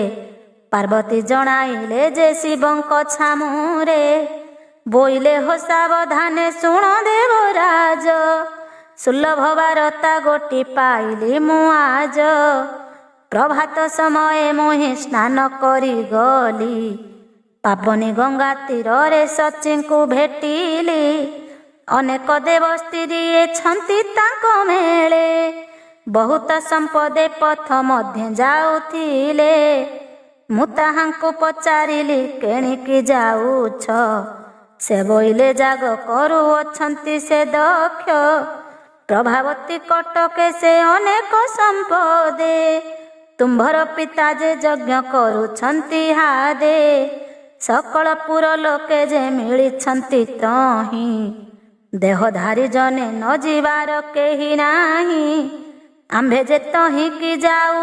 ପାର୍ବତୀ ଜଣାଇଲେ ଯେ ଶିବଙ୍କ ଛାମୁରେ। ବୋଇଲେ ହୋ ସାବଧାନେ ଶୁଣ ଦେବରାଜ। ସୁଲଭ ବାରତା ଗୋଟି ପାଇଲି ମୁଁ ଆଜ। ପ୍ରଭାତ ସମୟେ ମୁହିଁ ସ୍ନାନ କରି ଗଲି। ପାବନୀ ଗଙ୍ଗା ତୀରରେ ସଚୀଙ୍କୁ ଭେଟିଲି। ଅନେକ ଦେବ ସ୍ତ୍ରୀ ଛନ୍ତି ତାଙ୍କ ମେଳେ। ବହୁତ ସମ୍ପଦେ ପଥ ମଧ୍ୟ ଯାଉଥିଲେ। ମୁଁ ତାହାଙ୍କୁ ପଚାରିଲି କେଣିକି ଯାଉଛ। ସେ ବୋଇଲେ ଜାଗ କରୁଅଛନ୍ତି ସେ ଦକ୍ଷ। ପ୍ରଭାବତୀ କଟକେ ସେ ଅନେକ ସମ୍ପଦେ। ତୁମ୍ଭର ପିତା ଯେ ଯଜ୍ଞ କରୁଛନ୍ତି ହାଦେ, ସକଳ ପୁର ଲୋକେ ଯେ ମିଳିଛନ୍ତି ତହିଁ। ଦେହଧାରୀ ଜନେ ନ ଯିବାର କେହି ନାହିଁ, ଆମ୍ଭେ ଯେ ତହିଁକି ଯାଉ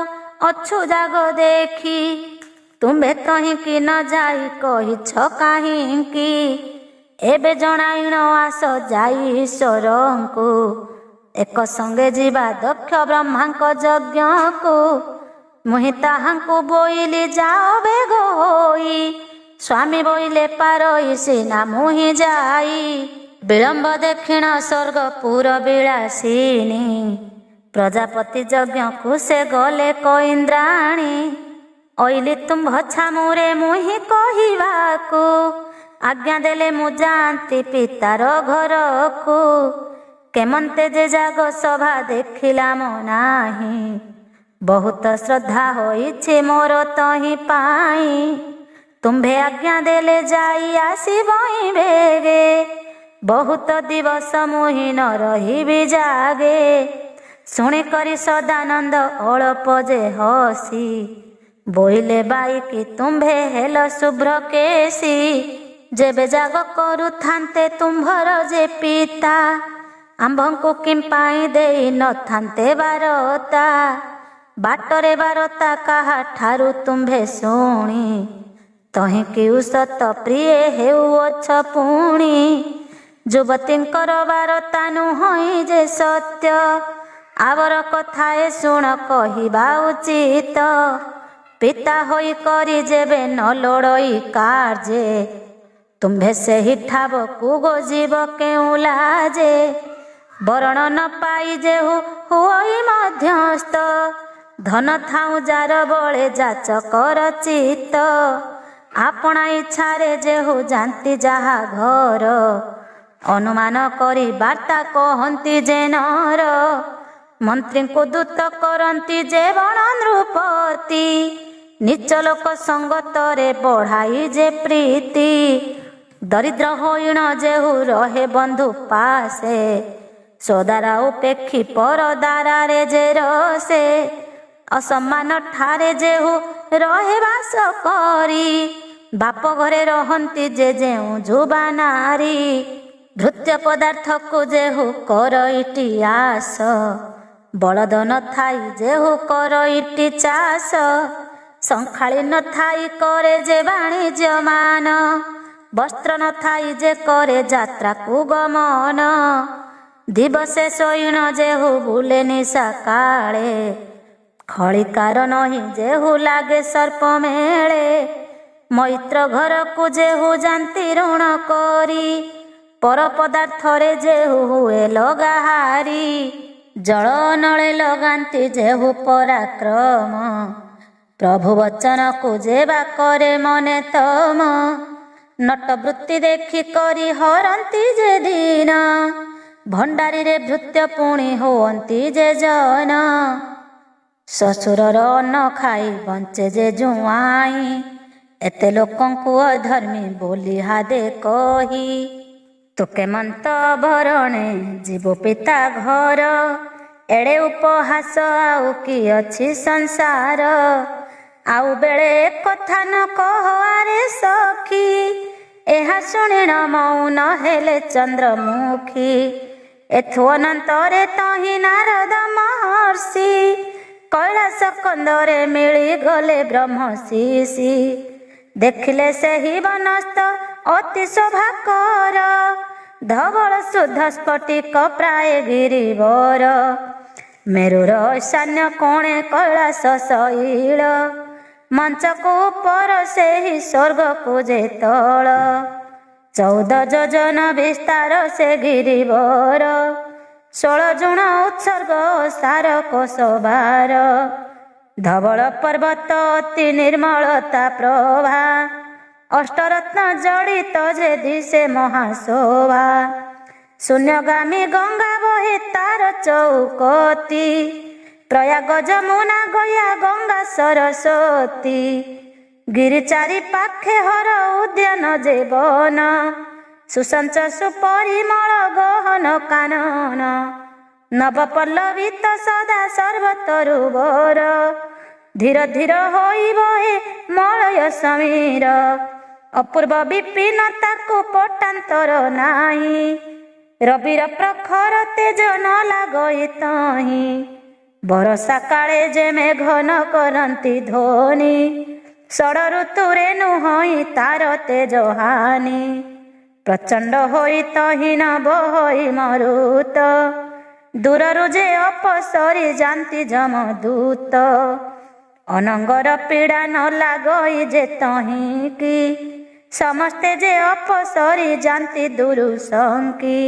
ଅଛୁ ଜାଗ ଦେଖି। ତୁମ୍ଭେ ତହିଁକି ନ ଯାଇ କହିଛ କାହିଁକି, ଏବେ ଜଣାଇଣ ଆସ ଯାଇ ଈଶ୍ୱରଙ୍କୁ। ଏକ ସଙ୍ଗେ ଯିବା ଦକ୍ଷ ବ୍ରହ୍ମାଙ୍କ ଯଜ୍ଞକୁ, ମୁହିଁ ତାହାଙ୍କୁ ବୋଇଲି ଯାଅ ବେଗ ହୋଇ। ସ୍ୱାମୀ ବୋଇଲେ ପାରଇ ସିନା ମୁହିଁ ଯାଇ, ବିଳମ୍ବ ଦେଖିଣ ସ୍ୱର୍ଗ ପୁର ବିଳାସିନୀ। ପ୍ରଜାପତି ଯଜ୍ଞକୁ ସେ ଗଲେ କଇନ୍ଦ୍ରାଣୀ, ଅଇଲି ତୁମ୍ଭ ଛାମୁରେ ମୁହିଁ କହିବାକୁ। ଆଜ୍ଞା ଦେଲେ ମୁଁ ଯାଆନ୍ତି ପିତାର ଘରକୁ, କେମନ୍ତେ ଯେ ଯାଗ ସଭା ଦେଖିଲା ମୋ ନାହିଁ। ବହୁତ ଶ୍ରଦ୍ଧା ହୋଇଛି ମୋର ତହିଁ ପାଇଁ, ତୁମ୍ଭେ ଆଜ୍ଞା ଦେଲେ ଯାଇ ଆସିବଇଁ ବେଗେ। ବହୁତ ଦିବସ ମୁହିଁ ନ ରହିବି ଜାଗେ, ଶୁଣିକରି ସଦାନନ୍ଦ ଅଳପ ଯେ ହସି। ବୋଇଲେ ବାଇକି ତୁମ୍ଭେ ହେଲ ଶୁଭ୍ର କେଶୀ, ଯେବେ ଯାଗ କରୁଥାନ୍ତେ ତୁମ୍ଭର ଯେ ପିତା, ଆମ୍ଭଙ୍କୁ କିମ୍ପାଇଁ ଦେଇ ନଥାନ୍ତେ ବାରତା। ବାଟରେ ବାରତା କାହାଠାରୁ ତୁମ୍ଭେ ଶୁଣି, ତହିଁକି ଉସତ ପ୍ରିୟ ହେଉଅଛ ପୁଣି। ଯୁବତୀଙ୍କର ବାରତା ନୁହଁ ଯେ ସତ୍ୟ, ଆବର କଥା ଏ ଶୁଣ କହିବା ଉଚିତ। ପିତା ହୋଇ କରି ଯେବେ ନ ଲୋଡ଼ଇ କାର୍ଯ୍ୟେ, ତୁମ୍ଭେ ସେହି ଠାବକୁ ଗୋଯିବ କେଉଁ ଲାଜେ। ବରଣ ନ ପାଇ ଯେହୁ ହୁଅଇ ମଧ୍ୟସ୍ଥ, ଧନ ଥାଉ ଯାର ବଳେ ଯାଚକର ଚିତ୍ତ। ଆପଣା ଇଚ୍ଛାରେ ଯେହୁ ଯାନ୍ତି ଯାହା ଘର, ଅନୁମାନ କରି ବାର୍ତ୍ତା କହନ୍ତି ଯେ ନର। ମନ୍ତ୍ରୀଙ୍କୁ ଦୂତ କରନ୍ତି ଯେ ବଣ ନୃପତି, ନିଚ ଲୋକ ସଙ୍ଗତରେ ବଢ଼ାଇ ଯେ ପ୍ରୀତି। ଦରିଦ୍ର ହୋଇଣ ଯେହୁ ରହେ ବନ୍ଧୁ ପାଶେ, ସୋଦାରା ଉପେକ୍ଷୀ ପର ଦାରାରେ ଯେ ରସେ। ଅସମ୍ମାନ ଠାରେ ଯେହୁ ରହେ ବାସ କରି, ବାପ ଘରେ ରହନ୍ତି ଯେ ଯେଉଁ ଯୁବା ନାରୀ। ଭୃତ୍ୟ ପଦାର୍ଥକୁ ଯେହୁ କର ଇଟି ଆସ, ବଳଦ ନଥାଇ ଯେହୁ କର ଇଟି ଚାଷ। ସଂଖାଳି ନଥାଇ କରେ ଯେ ବାଣିଜ୍ୟ ମାନ, ବସ୍ତ୍ର ନଥାଇ ଯେ କରେ ଯାତ୍ରାକୁ ଗମନ। ଦିବସେ ଶୋଇଣ ଯେହୁ ବୁଲେ ନିଶା କାଳେ, ଖଳିକାର ନହିଁ ଯେହୁ ଲାଗେ ସର୍ପ ମେଳେ। ମୈତ୍ର ଘରକୁ ଯେହୁ ଯାନ୍ତି ଋଣ କରି, ପର ପଦାର୍ଥରେ ଯେହୁ ହୁଏ ଲଗାହାରି। ଜଳ ନଳେ ଲଗାନ୍ତି ଯେହୁ ପରାକ୍ରମ, ପ୍ରଭୁ ବଚନକୁ ଯେବା କରେ ମନେ ତମ। ନଟ ବୃତ୍ତି ଦେଖି କରି ହରନ୍ତି ଯେ ଦିନ, ଭଣ୍ଡାରୀରେ ଭୃତ୍ୟ ପୁଣି ହୁଅନ୍ତି ଯେ ଜନ। ଶ୍ୱଶୁରର ଅନ୍ନ ଖାଇ ବଞ୍ଚେ ଯେ ଜୁଆଇଁ, ଏତେ ଲୋକଙ୍କୁ ଅଧର୍ମୀ ବୋଲି ହାଦେ କହି। ତୁ କେମନ୍ତ ଭରଣେ ଯିବୁ ପିତା ଘର, ଏଡ଼େ ଉପହାସ ଆଉ କି ଅଛି ସଂସାର। ଆଉ ବେଳେ କଥା ନ କହ ଆରେ ସଖୀ, ଏହା ଶୁଣିଣ ମୌନ ହେଲେ ଚନ୍ଦ୍ରମୁଖୀ। ଏଥୁ ଅନନ୍ତରେ ତହିଁ ନାରଦ ମହର୍ଷି, କୈଳାସ କନ୍ଦରେ ମିଳିଗଲେ ବ୍ରହ୍ମଶିଷି। ଦେଖିଲେ ସେହି ବନସ୍ଥ ଅତି ଶୋଭାକର, ଧବଳ ଶୁଦ୍ଧ ସ୍ଫଟିକ ପ୍ରାୟ ଗିରିବର। ମେରୁର ଈଶାନ୍ୟ କୋଣେ କୈଳାସ ଶୈଳ, ମଞ୍ଚକୁ ଉପର ସେହି ସ୍ୱର୍ଗକୁ ଯେ ତଳ। 14 ଯୋଜନ ବିସ୍ତାର ସେ ଗିରିବର, 16 ଜୁଣ ଉତ୍ସର୍ଗ ସାର କୋଶବାର। ଧବଳ ପର୍ବତ ଅତି ନିର୍ମଳତା ପ୍ରଭା, ଅଷ୍ଟରତ୍ନ ଜଡ଼ିତ ଯେ ଦିଶେ ମହାଶୋଭା। ଶୂନ୍ୟଗାମୀ ଗଙ୍ଗା ବହେ ତାର ଚଉକତି, ପ୍ରୟାଗ ଯମୁନା ଗୟା ଗଙ୍ଗା ସରସ୍ୱତୀ। ଗିରି ଚାରି ପାଖେ ହର ଉଦ୍ୟାନ ଯେ ବନ, ସୁସଞ୍ଚ ସୁପରିମଳ ଗହନ କାନନ। ନବପଲ୍ଲବିତ ସଦା ସର୍ବତରୁବର, ଧୀର ଧୀର ହୋଇବ ଏ ମଳୟ ସମୀର, ଅପୂର୍ବ ବିପିନତାକୁ ପଟାନ୍ତର ନାହିଁ। ରବିର ପ୍ରଖର ତେଜ ନ ଲାଗଇ ତହିଁ, ବରଷା କାଳେ ଯେ ମେଘ ନ କରନ୍ତି ଧ୍ୱନି। ଷଡ଼ ଋତୁରେ ନୁହଁଇ ତାର ତେଜ ହାନି, ପ୍ରଚଣ୍ଡ ହୋଇ ତହିଁ ନ ବହଇ ମରୁତ। ଦୂରରୁ ଯେ ଅପସରି ଯାନ୍ତି ଯମଦୂତ, ଅନଙ୍ଗର ପୀଡ଼ା ନ ଲାଗଇ ଯେ ତହିଁକି। ସମସ୍ତେ ଯେ ଅପସରି ଯାନ୍ତି ଦୂରୁ ସଙ୍କି,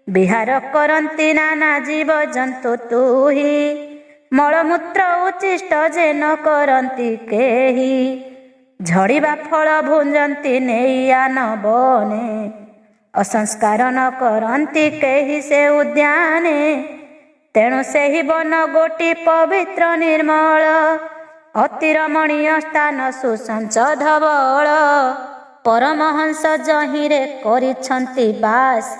ବିହାର କରନ୍ତି ନାନା ଜୀବଜନ୍ତୁ ତୁହି। ମଳମୂତ୍ର ଉଚ୍ଛିଷ୍ଟ ଯେ ନ କରନ୍ତି କେହି, ଝଡ଼ିବା ଫଳ ଭୁଞ୍ଜନ୍ତି ନେଇ ଆନ ବନେ। ଅସଂସ୍କାର ନ କରନ୍ତି କେହି ସେ ଉଦ୍ୟାନେ, ତେଣୁ ସେହି ବନ ଗୋଟି ପବିତ୍ର ନିର୍ମଳ। ଅତି ରମଣୀୟ ସ୍ଥାନ ସୁସଞ୍ଚ ଧବଳ, ପରମହଂସ ଯହିଁରେ କରିଛନ୍ତି ବାସ।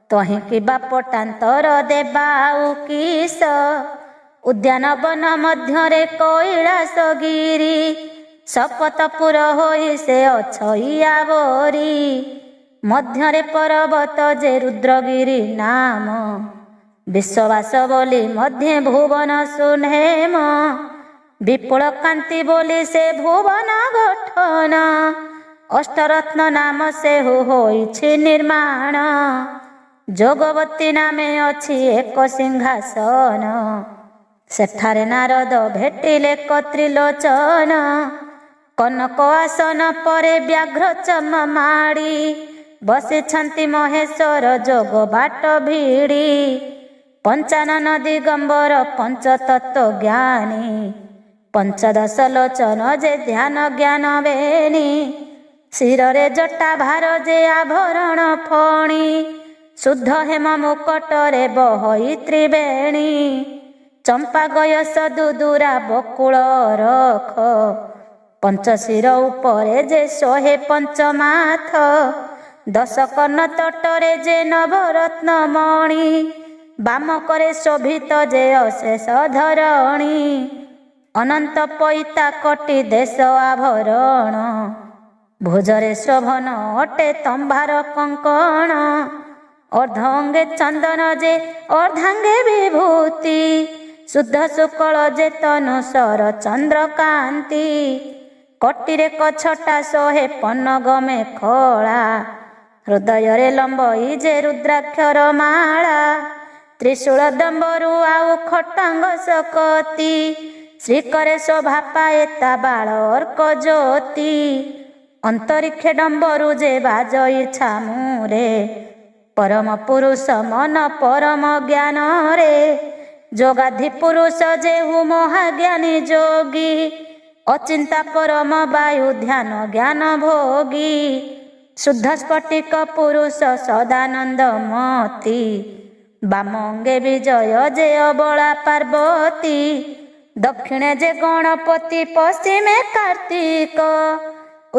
ତହିଁକି ବା ପଟାନ୍ତର ଦେବା ଆଉ କିସ, ଉଦ୍ୟାନବନ ମଧ୍ୟରେ କୈଳାସଗିରି। ଶପଥପୁର ହୋଇ ସେ ଅଛଇଆ ବରି, ମଧ୍ୟରେ ପର୍ବତ ଯେ ରୁଦ୍ରଗିରି ନାମ। ବିଶ୍ୱବାସ ବୋଲି ମଧ୍ୟେ ଭୁବନ ସୁହେମ, ବିପୁଳ କାନ୍ତି ବୋଲି ସେ ଭୁବନ ଗଠନ। ଅଷ୍ଟରତ୍ନ ନାମ ସେହୁ ହୋଇଛି ନିର୍ମାଣ, ଯୋଗବତୀ ନାମେ ଅଛି ଏକ ସିଂହାସନ। ସେଠାରେ ନାରଦ ଭେଟିଲେ କତ୍ରିଲୋଚନ, କନକ ଆସନ ପରେ ବ୍ୟାଘ୍ର ଚମ ମାଡ଼ି। ବସିଛନ୍ତି ମହେଶ୍ୱର ଯୋଗ ବାଟ ଭିଡ଼ି, ପଞ୍ଚାନନ ଦିଗମ୍ବର ପଞ୍ଚତତ୍ତ୍ୱ ଜ୍ଞାନୀ। ପଞ୍ଚଦଶ ଲୋଚନ ଯେ ଧ୍ୟାନ ଜ୍ଞାନ ବେଣୀ, ଶିରରେ ଜଟା ଭାର ଯେ ଆଭରଣ ଫଣି। ଶୁଦ୍ଧ ହେମ ମୁକଟରେ ବହଇ ତ୍ରିବେଣୀ, ଚମ୍ପା ଗୟସ ଦୁଦୁରା ବକୁଳ ରଖ। ପଞ୍ଚଶିର ଉପରେ ଯେ ଶୋହେ ପଞ୍ଚମାଥ, ଦଶକର୍ଣ୍ଣ ତଟରେ ଯେ ନବରତ୍ନ ମଣି। ବାମ କରେ ଶୋଭିତ ଯେ ଅଶେଷ ଧରଣୀ, ଅନନ୍ତ ପଇତା କୋଟି ଦେଶ ଆଭରଣ। ଭୁଜରେ ଶୋଭନ ଅଟେ ତମ୍ଭାର କଙ୍କଣ, ଅର୍ଦ୍ଧାଙ୍ଗେ ଚନ୍ଦନ ଯେ ଅର୍ଦ୍ଧାଙ୍ଗେ ବିଭୂତି। ଶୁଦ୍ଧ ଶୁକ୍ଳ ଯେ ତନୁସର ଚନ୍ଦ୍ରକାନ୍ତି, କଟିରେ କଛଟା ଶୋହେ ପନଗମେ ଖଳା। ହୃଦୟରେ ଲମ୍ବଇ ଯେ ରୁଦ୍ରାକ୍ଷର ମାଳା, ତ୍ରିଶୂଳ ଦମ୍ବରୁ ଆଉ ଖଟାଙ୍ଗ ଶକତି। ଶ୍ରୀକରେ ଶୋଭା ପାଏ ତା ବାଳ ଅର୍କ ଜ୍ୟୋତି, ଅନ୍ତରିକ୍ଷେ ଡମ୍ବରୁ ଯେ ବାଜଇ ଛାମୁରେ। ପରମ ପୁରୁଷ ମନ ପରମ ଜ୍ଞାନରେ, ଯୋଗାଧି ପୁରୁଷ ଯେହୁ ମହାଜ୍ଞାନୀ ଯୋଗୀ। ଅଚିନ୍ତା ପରମ ବାୟୁ ଧ୍ୟାନ ଜ୍ଞାନ ଭୋଗୀ, ଶୁଦ୍ଧ ସ୍ଫଟିକ ପୁରୁଷ ସଦାନନ୍ଦମତି। ବାମ ଅଙ୍ଗେ ବିଜୟ ଯେ ଅବଳା ପାର୍ବତୀ, ଦକ୍ଷିଣେ ଯେ ଗଣପତି ପଶ୍ଚିମେ କାର୍ତ୍ତିକ।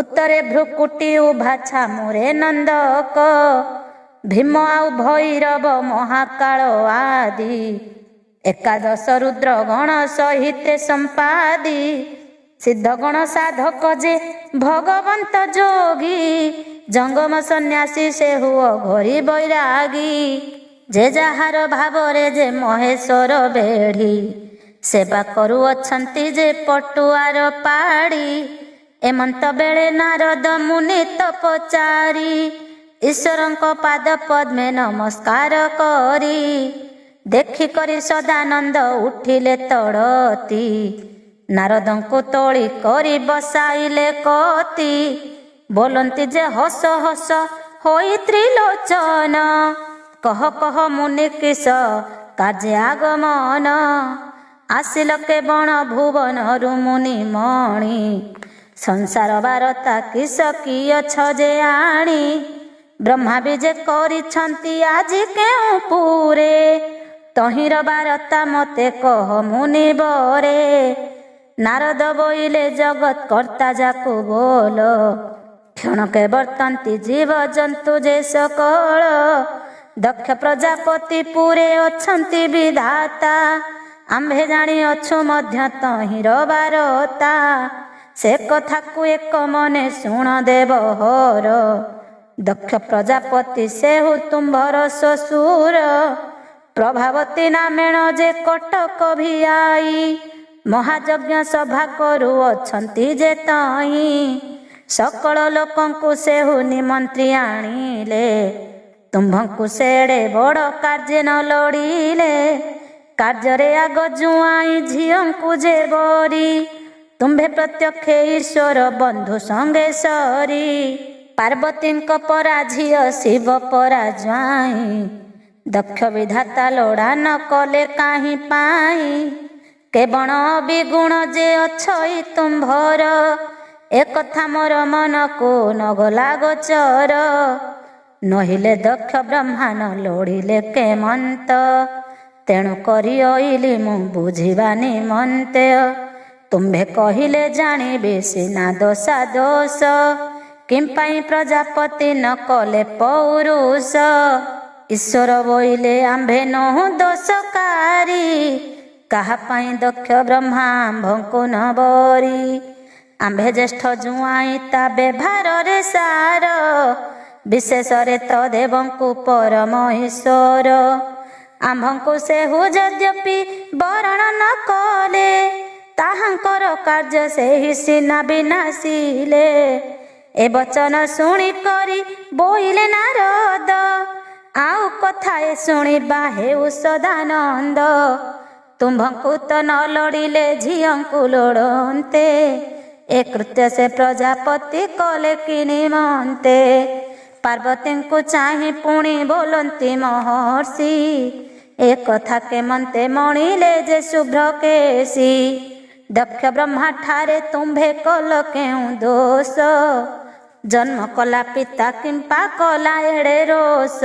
ଉତ୍ତରେ ଭ୍ରୁକୁଟି ଉଭା ଛାମୁରେ ନନ୍ଦକ, ଭୀମ ଆଉ ଭୈରବ ମହାକାଳ ଆଦି। ଏକାଦଶ ରୁଦ୍ର ଗଣ ସହିତେ ସମ୍ପାଦି, ସିଦ୍ଧ ଗଣ ସାଧକ ଯେ ଭଗବନ୍ତ ଯୋଗୀ। ଜଙ୍ଗମ ସନ୍ନ୍ୟାସୀ ସେ ହୁଅ ଘୋରି ବୈରାଗୀ, ଯେ ଯାହାର ଭାବରେ ଯେ ମହେଶ୍ୱର ବେଢ଼ି। ସେବା କରୁଅଛନ୍ତି ଯେ ପଟୁଆର ପାଡ଼ି, ଏମନ୍ତ ବେଳେ ନାରଦ ମୁନି ତପଚାରି। ଈଶ୍ୱରଙ୍କ ପାଦ ପଦ୍ମେ ନମସ୍କାର କରି, ଦେଖିକରି ସଦାନନ୍ଦ ଉଠିଲେ ତଡ଼ତି। ନାରଦଙ୍କୁ ତୋଳି କରି ବସାଇଲେ କତି, ବୋଲନ୍ତି ଯେ ହସ ହସ ହୋଇ ତ୍ରିଲୋଚନ। କହ କହ ମୁନି କିସ କାର୍ଯ୍ୟ ଆଗମନ, ଆସିଲ କେ ବଣ ଭୁବନରୁ ମୁନି ମଣି। ସଂସାର ବାରତା କିସ କିଅଛ ଯେ ଆଣି, ବ୍ରହ୍ମା ବି ଯେ କରିଛନ୍ତି ଆଜି କେଉଁ ପୁରେ। ତହିଁର ବାରତା ମତେ କହ ମୁନି ବରେ, ନାରଦ ବୋଇଲେ ଜଗତ କର୍ତ୍ତା ଯାକୁ ବୋଲ। କ୍ଷଣକେ ବର୍ତ୍ତନ୍ତି ଜୀବ ଜନ୍ତୁ ଯେ ସକଳ, ଦକ୍ଷ ପ୍ରଜାପତି ପୁରେ ଅଛନ୍ତି ବିଧାତା। ଆମ୍ଭେ ଜାଣିଅଛୁ ମଧ୍ୟ ତହିଁର ବାରତା। ସେ କଥାକୁ ଏକ ମନେ ଶୁଣ ଦେବହର। ଦକ୍ଷ ପ୍ରଜାପତି ସେହୁ ତୁମ୍ଭର ଶ୍ୱଶୁର। ପ୍ରଭାବତୀ ନାମେଣ ଯେ କଟକ ଭିଆଇ। ମହାଯଜ୍ଞ ସଭା କରୁଅଛନ୍ତି ଯେ ତହିଁ। ସକଳ ଲୋକଙ୍କୁ ସେହୁ ନିମନ୍ତ୍ରୀ ଆଣିଲେ। ତୁମ୍ଭଙ୍କୁ ସେଡ଼େ ବଡ଼ କାର୍ଯ୍ୟ ନ ଲୋଡ଼ିଲେ। କାର୍ଯ୍ୟରେ ଆଗ ଜୁଆଇଁ ଝିଅଙ୍କୁ ଯେ ବରି। ତୁମ୍ଭେ ପ୍ରତ୍ୟକ୍ଷ ଈଶ୍ୱର ବନ୍ଧୁ ସଙ୍ଗେ ସରି। ପାର୍ବତୀଙ୍କ ପରା ଝିଅ ଶିବ ପରା ଜ୍ୱାଇଁ। ଦକ୍ଷ ବିଧାତା ଲୋଡ଼ା ନ କଲେ କାହିଁ ପାଇଁ। କେବଳ ବିଗୁଣ ଯେ ଅଛଇ ତୁମ୍ଭର। ଏକଥା ମୋର ମନକୁ ନଗଲା ଗୋଚର। ନହିଲେ ଦକ୍ଷ ବ୍ରହ୍ମା ନ ଲୋଡ଼ିଲେ କେମନ୍ତ। ତେଣୁ କରି ଅଇଲି ମୁଁ ବୁଝିବା ନିମନ୍ତେ। ତୁମ୍ଭେ କହିଲେ ଜାଣିବି ସିନା ଦୋଷା ଦୋଷ। କିମ୍ପାଇଁ ପ୍ରଜାପତି ନ କଲେ ପୌରୁଷ। ଈଶ୍ୱର ବୋଇଲେ ଆମ୍ଭେ ନୋହୁଁ ଦୋଷକାରୀ। କାହା ପାଇଁ ଦକ୍ଷ ବ୍ରହ୍ମା ଆମ୍ଭଙ୍କୁ ନ ବରି। ଆମ୍ଭେ ଜ୍ୟେଷ୍ଠ ଜୁଆଇଁ ତା ବ୍ୟବହାରରେ ସାର। ବିଶେଷରେ ତ ଦେବଙ୍କୁ ପରମ ଈଶ୍ୱର। ଆମ୍ଭଙ୍କୁ ସେହୁ ଯଦ୍ୟପି ବରଣ ନ କଲେ। ତାହାଙ୍କର କାର୍ଯ୍ୟ ସେହି ସିନା ବିନାଶିଲେ। ଏ ବଚନ ଶୁଣି କରି ବୋଇଲେ ନାରଦ। ଆଉ କଥା ଏ ଶୁଣିବା ହେଉ ସଦାନନ୍ଦ। ତୁମ୍ଭଙ୍କୁ ତ ନ ଲୋଡ଼ିଲେ ଝିଅଙ୍କୁ ଲୋଡ଼ନ୍ତେ। ଏ କୃତ୍ୟ ସେ ପ୍ରଜାପତି କଲେ କି ନିମନ୍ତେ। ପାର୍ବତୀଙ୍କୁ ଚାହିଁ ପୁଣି ବୋଲନ୍ତି ମହର୍ଷି। ଏ କଥା କେମନ୍ତେ ମଣିଲେ ଯେ ଶୁଭ୍ର କେଶୀ। ଦକ୍ଷ ବ୍ରହ୍ମା ଠାରେ ତୁମ୍ଭେ କଲ କେଉଁ ଦୋଷ। ଜନ୍ମ କଲା ପିତା କିମ୍ପା କଲା ଏଡ଼େ ରୋଷ।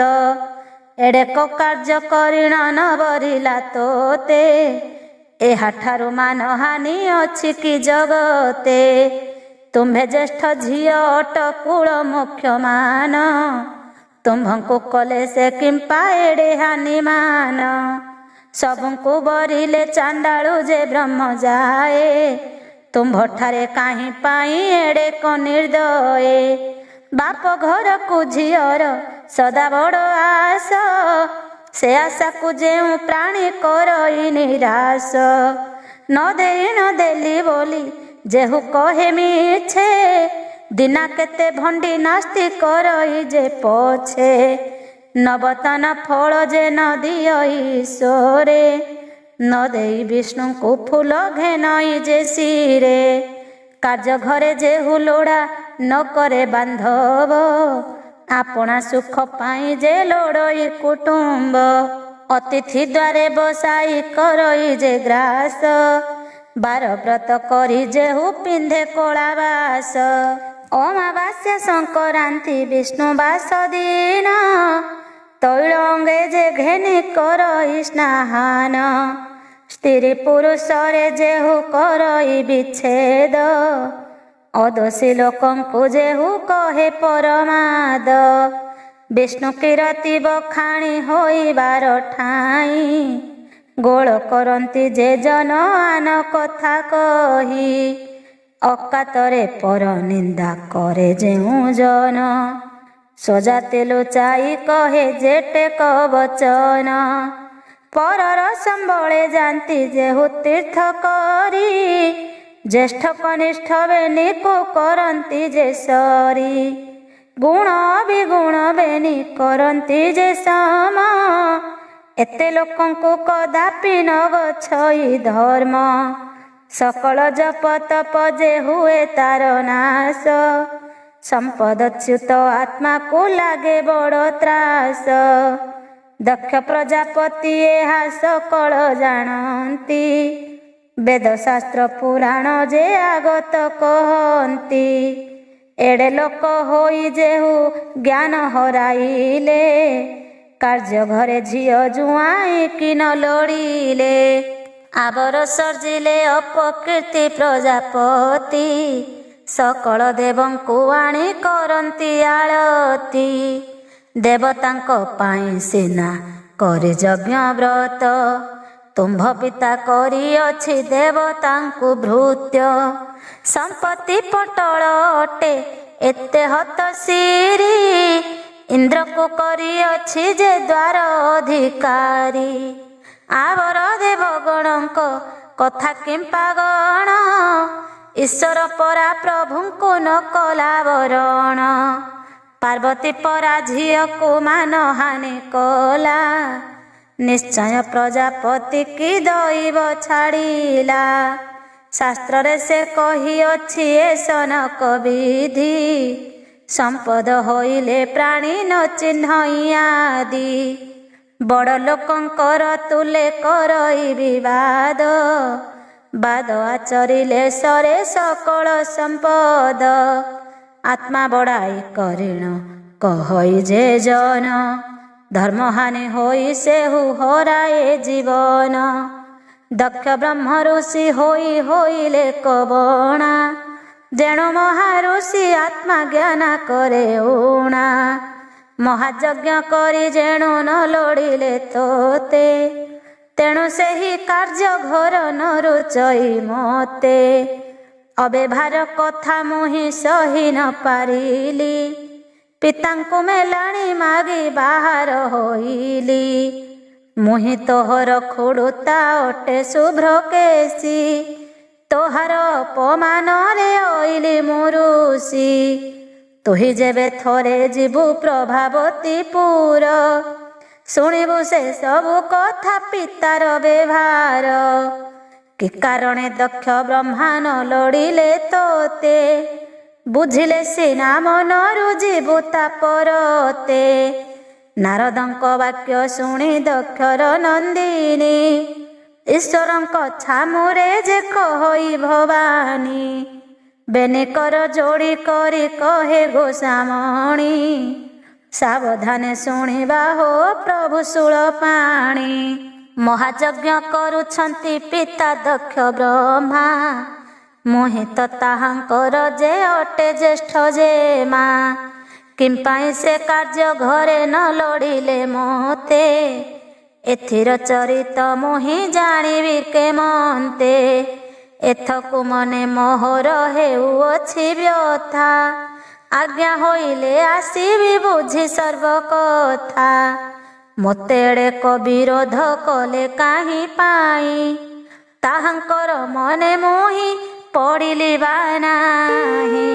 ଏଡ଼େ କାର୍ଯ୍ୟ କରିଣ ନ ବରିଲା ତୋତେ। ଏହାଠାରୁ ମାନହାନି ଅଛି କି ଜଗତେ। ତୁମ୍ଭେ ଜ୍ୟେଷ୍ଠ ଝିଅ ଅଟ କୁଳ ମୁଖ୍ୟ ମାନ। ତୁମ୍ଭଙ୍କୁ କଲେ ସେ କିମ୍ପା ଏଡ଼େ ହାନିମାନ। ସବୁଙ୍କୁ ବରିଲେ ଚାଣ୍ଡାଳୁ ଯେ ବ୍ରହ୍ମ ଯାଏ। ତୁମ୍ଭଠାରେ କାହିଁ ପାଇଁ ଏଡ଼େ ନିର୍ଦ୍ଦୟେ। ବାପ ଘରକୁ ଝିଅର ସଦା ବଡ଼ ଆଶ। ସେ ଆଶାକୁ ଯେଉଁ ପ୍ରାଣୀ କରଇ ନିରାଶ। ନ ଦେଇ ନ ଦେଲି ବୋଲି ଯେହୁ କହେ ମିଛେ। ଦିନା କେତେ ଭଣ୍ଡି ନାସ୍ତି କରଇ ଯେ ପଛେ। ନବତନ ଫଳ ଯେ ନ ଦିଅ ଈଶ୍ୱରେ। ନ ଦେଇ ବିଷ୍ଣୁଙ୍କୁ ଫୁଲ ଘେନଇ ଯେ ଶିରେ। କାର୍ଯ୍ୟ ଘରେ ଯେହୁ ଲୋଡ଼ା ନ କରେ ବାନ୍ଧବ। ଆପଣା ସୁଖ ପାଇଁ ଯେ ଲୋଡ଼ଇ କୁଟୁମ୍ବ। ଅତିଥି ଦ୍ୱାରେ ବସାଇ କରଇ ଯେ ଗ୍ରାସ। ବାର ବ୍ରତ କରି ଯେହୁ ପିନ୍ଧେ କଳା ବାସ। ଅମାବାସ୍ୟା ସଂକ୍ରାନ୍ତି ବିଷ୍ଣୁବାସ ଦିନ। ତୈଳ ଅଙ୍ଗେ ଯେ ଘେନି କରଇ ସ୍ନାହାନ। ସ୍ତ୍ରୀ ପୁରୁଷରେ ଯେହୁ କରଇ ବିଚ୍ଛେଦ। ଅଦୋଷୀ ଲୋକଙ୍କୁ ଯେହୁ କହେ ପରମାଦ। ବିଷ୍ଣୁ କିରତି ବଖାଣି ହୋଇବାର ଠାଇଁ। ଗୋଳ କରନ୍ତି ଯେ ଜନ ଆନ କଥା କହି। ଅକାତରେ ପର ନିନ୍ଦା କରେ ଯେଉଁ ଜନ। ସଜାତି ଲୁଚାଇ କହେ ଯେଟେକ ବଚନ। ପରର ସମ୍ବଳେ ଯାନ୍ତି ଯେହୁ ତୀର୍ଥ କରି। ଜ୍ୟେଷ୍ଠ କନିଷ୍ଠ ବେନିକୁ କରନ୍ତି ଯେ ସରି। ଗୁଣ ବିଗୁଣ ବେନି କରନ୍ତି ଯେ ସମ। ଏତେ ଲୋକଙ୍କୁ କଦାପି ନ ଗଛଇ ଧର୍ମ। ସକଳ ଜପ ତପ ଯେ ହୁଏ ତାର ନାଶ। ସମ୍ପଦଚ୍ୟୁତ ଆତ୍ମାକୁ ଲାଗେ ବଡ଼ ତ୍ରାସ। ଦକ୍ଷ ପ୍ରଜାପତି ଏହା ସକଳ ଜାଣନ୍ତି। ବେଦଶାସ୍ତ୍ର ପୁରାଣ ଯେ ଆଗତ କହନ୍ତି। ଏଡ଼େ ଲୋକ ହୋଇ ଯେହୁ ଜ୍ଞାନ ହରାଇଲେ। କାର୍ଯ୍ୟ ଘରେ ଝିଅ ଜୁଆଇଁ କି ନ ଲୋଡ଼ିଲେ। ଆବର ସର୍ଜିଲେ ଅପକୀର୍ତ୍ତି ପ୍ରଜାପତି। ସକଳ ଦେବଙ୍କୁ ଆଣି କରନ୍ତି ଆଳତି। ଦେବତାଙ୍କ ପାଇଁ ସିନା କରି ଯଜ୍ଞ ବ୍ରତ। ତୁମ୍ଭ ପିତା କରିଅଛି ଦେବତାଙ୍କୁ ଭୃତ୍ୟ। ସମ୍ପତ୍ତି ପଟଳ ଅଟେ ଏତେ ହତଶିରି, ଇନ୍ଦ୍ରକୁ କରିଅଛି ଯେ ଦ୍ୱାର ଅଧିକାରୀ। ଆବର ଦେବଗଣଙ୍କ କଥା କିମ୍ପା ଗଣ, ଈଶ୍ୱର ପରା ପ୍ରଭୁଙ୍କୁ ନ କଲା ବରଣ। ପାର୍ବତୀ ପରା ଝିଅକୁ ମାନହାନି କଲା, ନିଶ୍ଚୟ ପ୍ରଜାପତି କି ଦଇବ ଛାଡ଼ିଲା। ଶାସ୍ତ୍ରରେ ସେ କହିଅଛି ଏ ସନକ ବିଧି, ସମ୍ପଦ ହୋଇଲେ ପ୍ରାଣୀ ନ ଚିହ୍ନଇ ଆଦି। ବଡ଼ ଲୋକଙ୍କର ତୁଲେ କରଇ ବିବାଦ, ବାଦ ଆଚରିଲେ ସରେ ସକଳ ସମ୍ପଦ। ଆତ୍ମା ବଡ଼ାଇ କରିଣ କହଇ ଯେ ଜନ, ଧର୍ମହାନି ହୋଇ ସେହୁ ହରାଏ ଜୀବନ। ଦକ୍ଷ ବ୍ରହ୍ମ ଋଷି ହୋଇ ହୋଇଲେ କବଣା, ଯେଣୁ ମହାଋଷି ଆତ୍ମା ଜ୍ଞାନ କରେ ଊଣା। ମହାଯଜ୍ଞ କରି ଯେଣୁ ନ ଲୋଡ଼ିଲେ ତୋତେ, ତେଣୁ ସେହି କାର୍ଯ୍ୟ ଘୋର ନ ରୁଚଇ ମୋତେ। ଅବ୍ୟବହାର କଥା ମୁହିଁ ସହି ନ ପାରିଲି, ପିତାଙ୍କୁ ମେଲାଣି ମାଗି ବାହାର ହୋଇଲି। ମୁହିଁ ତୋହର ଖୁଡ଼ୁତା ଅଟେ ଶୁଭ୍ର କେଶୀ, ତୋହାର ଅପମାନରେ ଅଇଲି ମୁଁ ଋଷି। ତୁହି ଯେବେ ଥରେ ଯିବୁ ପ୍ରଭାବତୀପୁର, ଶୁଣିବୁ ସେ ସବୁ କଥା ପିତାର ବ୍ୟବହାର। କି କାରଣେ ଦକ୍ଷ ବ୍ରହ୍ମା ନ ଲୋଡ଼ିଲେ ତୋତେ, ବୁଝିଲେ ସିନା ମନରୁ ଯିବୁ ତା ପରତେ। ନାରଦଙ୍କ ବାକ୍ୟ ଶୁଣି ଦକ୍ଷର ନନ୍ଦିନୀ, ଈଶ୍ୱରଙ୍କ ଛାମୁରେ ଯେ କହଇ ଭବାନୀ। ବେନିକର ଯୋଡ଼ି କରି କହେ ଗୋସାମଣି, ସାବଧାନେ ଶୁଣିବା ହୋ ପ୍ରଭୁ ଶୂଳପାଣି। ମହାଯଜ୍ଞ କରୁଛନ୍ତି ପିତା ଦକ୍ଷ ବ୍ରହ୍ମା, ମୁହିଁ ତ ତାହାଙ୍କର ଯେ ଅଟେ ଜ୍ୟେଷ୍ଠ ଜେମା। କିମ୍ପାଇଁ ସେ କାର୍ଯ୍ୟ ଘରେ ନ ଲୋଡ଼ିଲେ ମୋତେ, ଏଥିର ଚରିତ ମୁହିଁ ଜାଣିବି କେମନ୍ତେ। ଏଥକୁ ମନେ ମୋହର ହେଉଅଛି ବ୍ୟଥା, ଆଜ୍ଞା ହୋଇଲେ ଆସିବି ବୁଝି ସର୍ବ କଥା। ମୋତେ ଏଡ଼େକ ବିରୋଧ କଲେ କାହିଁ ପାଇଁ, ତାହାଙ୍କର ମନେ ମୁହିଁ ପଡ଼ିଲି ବା ନାହିଁ।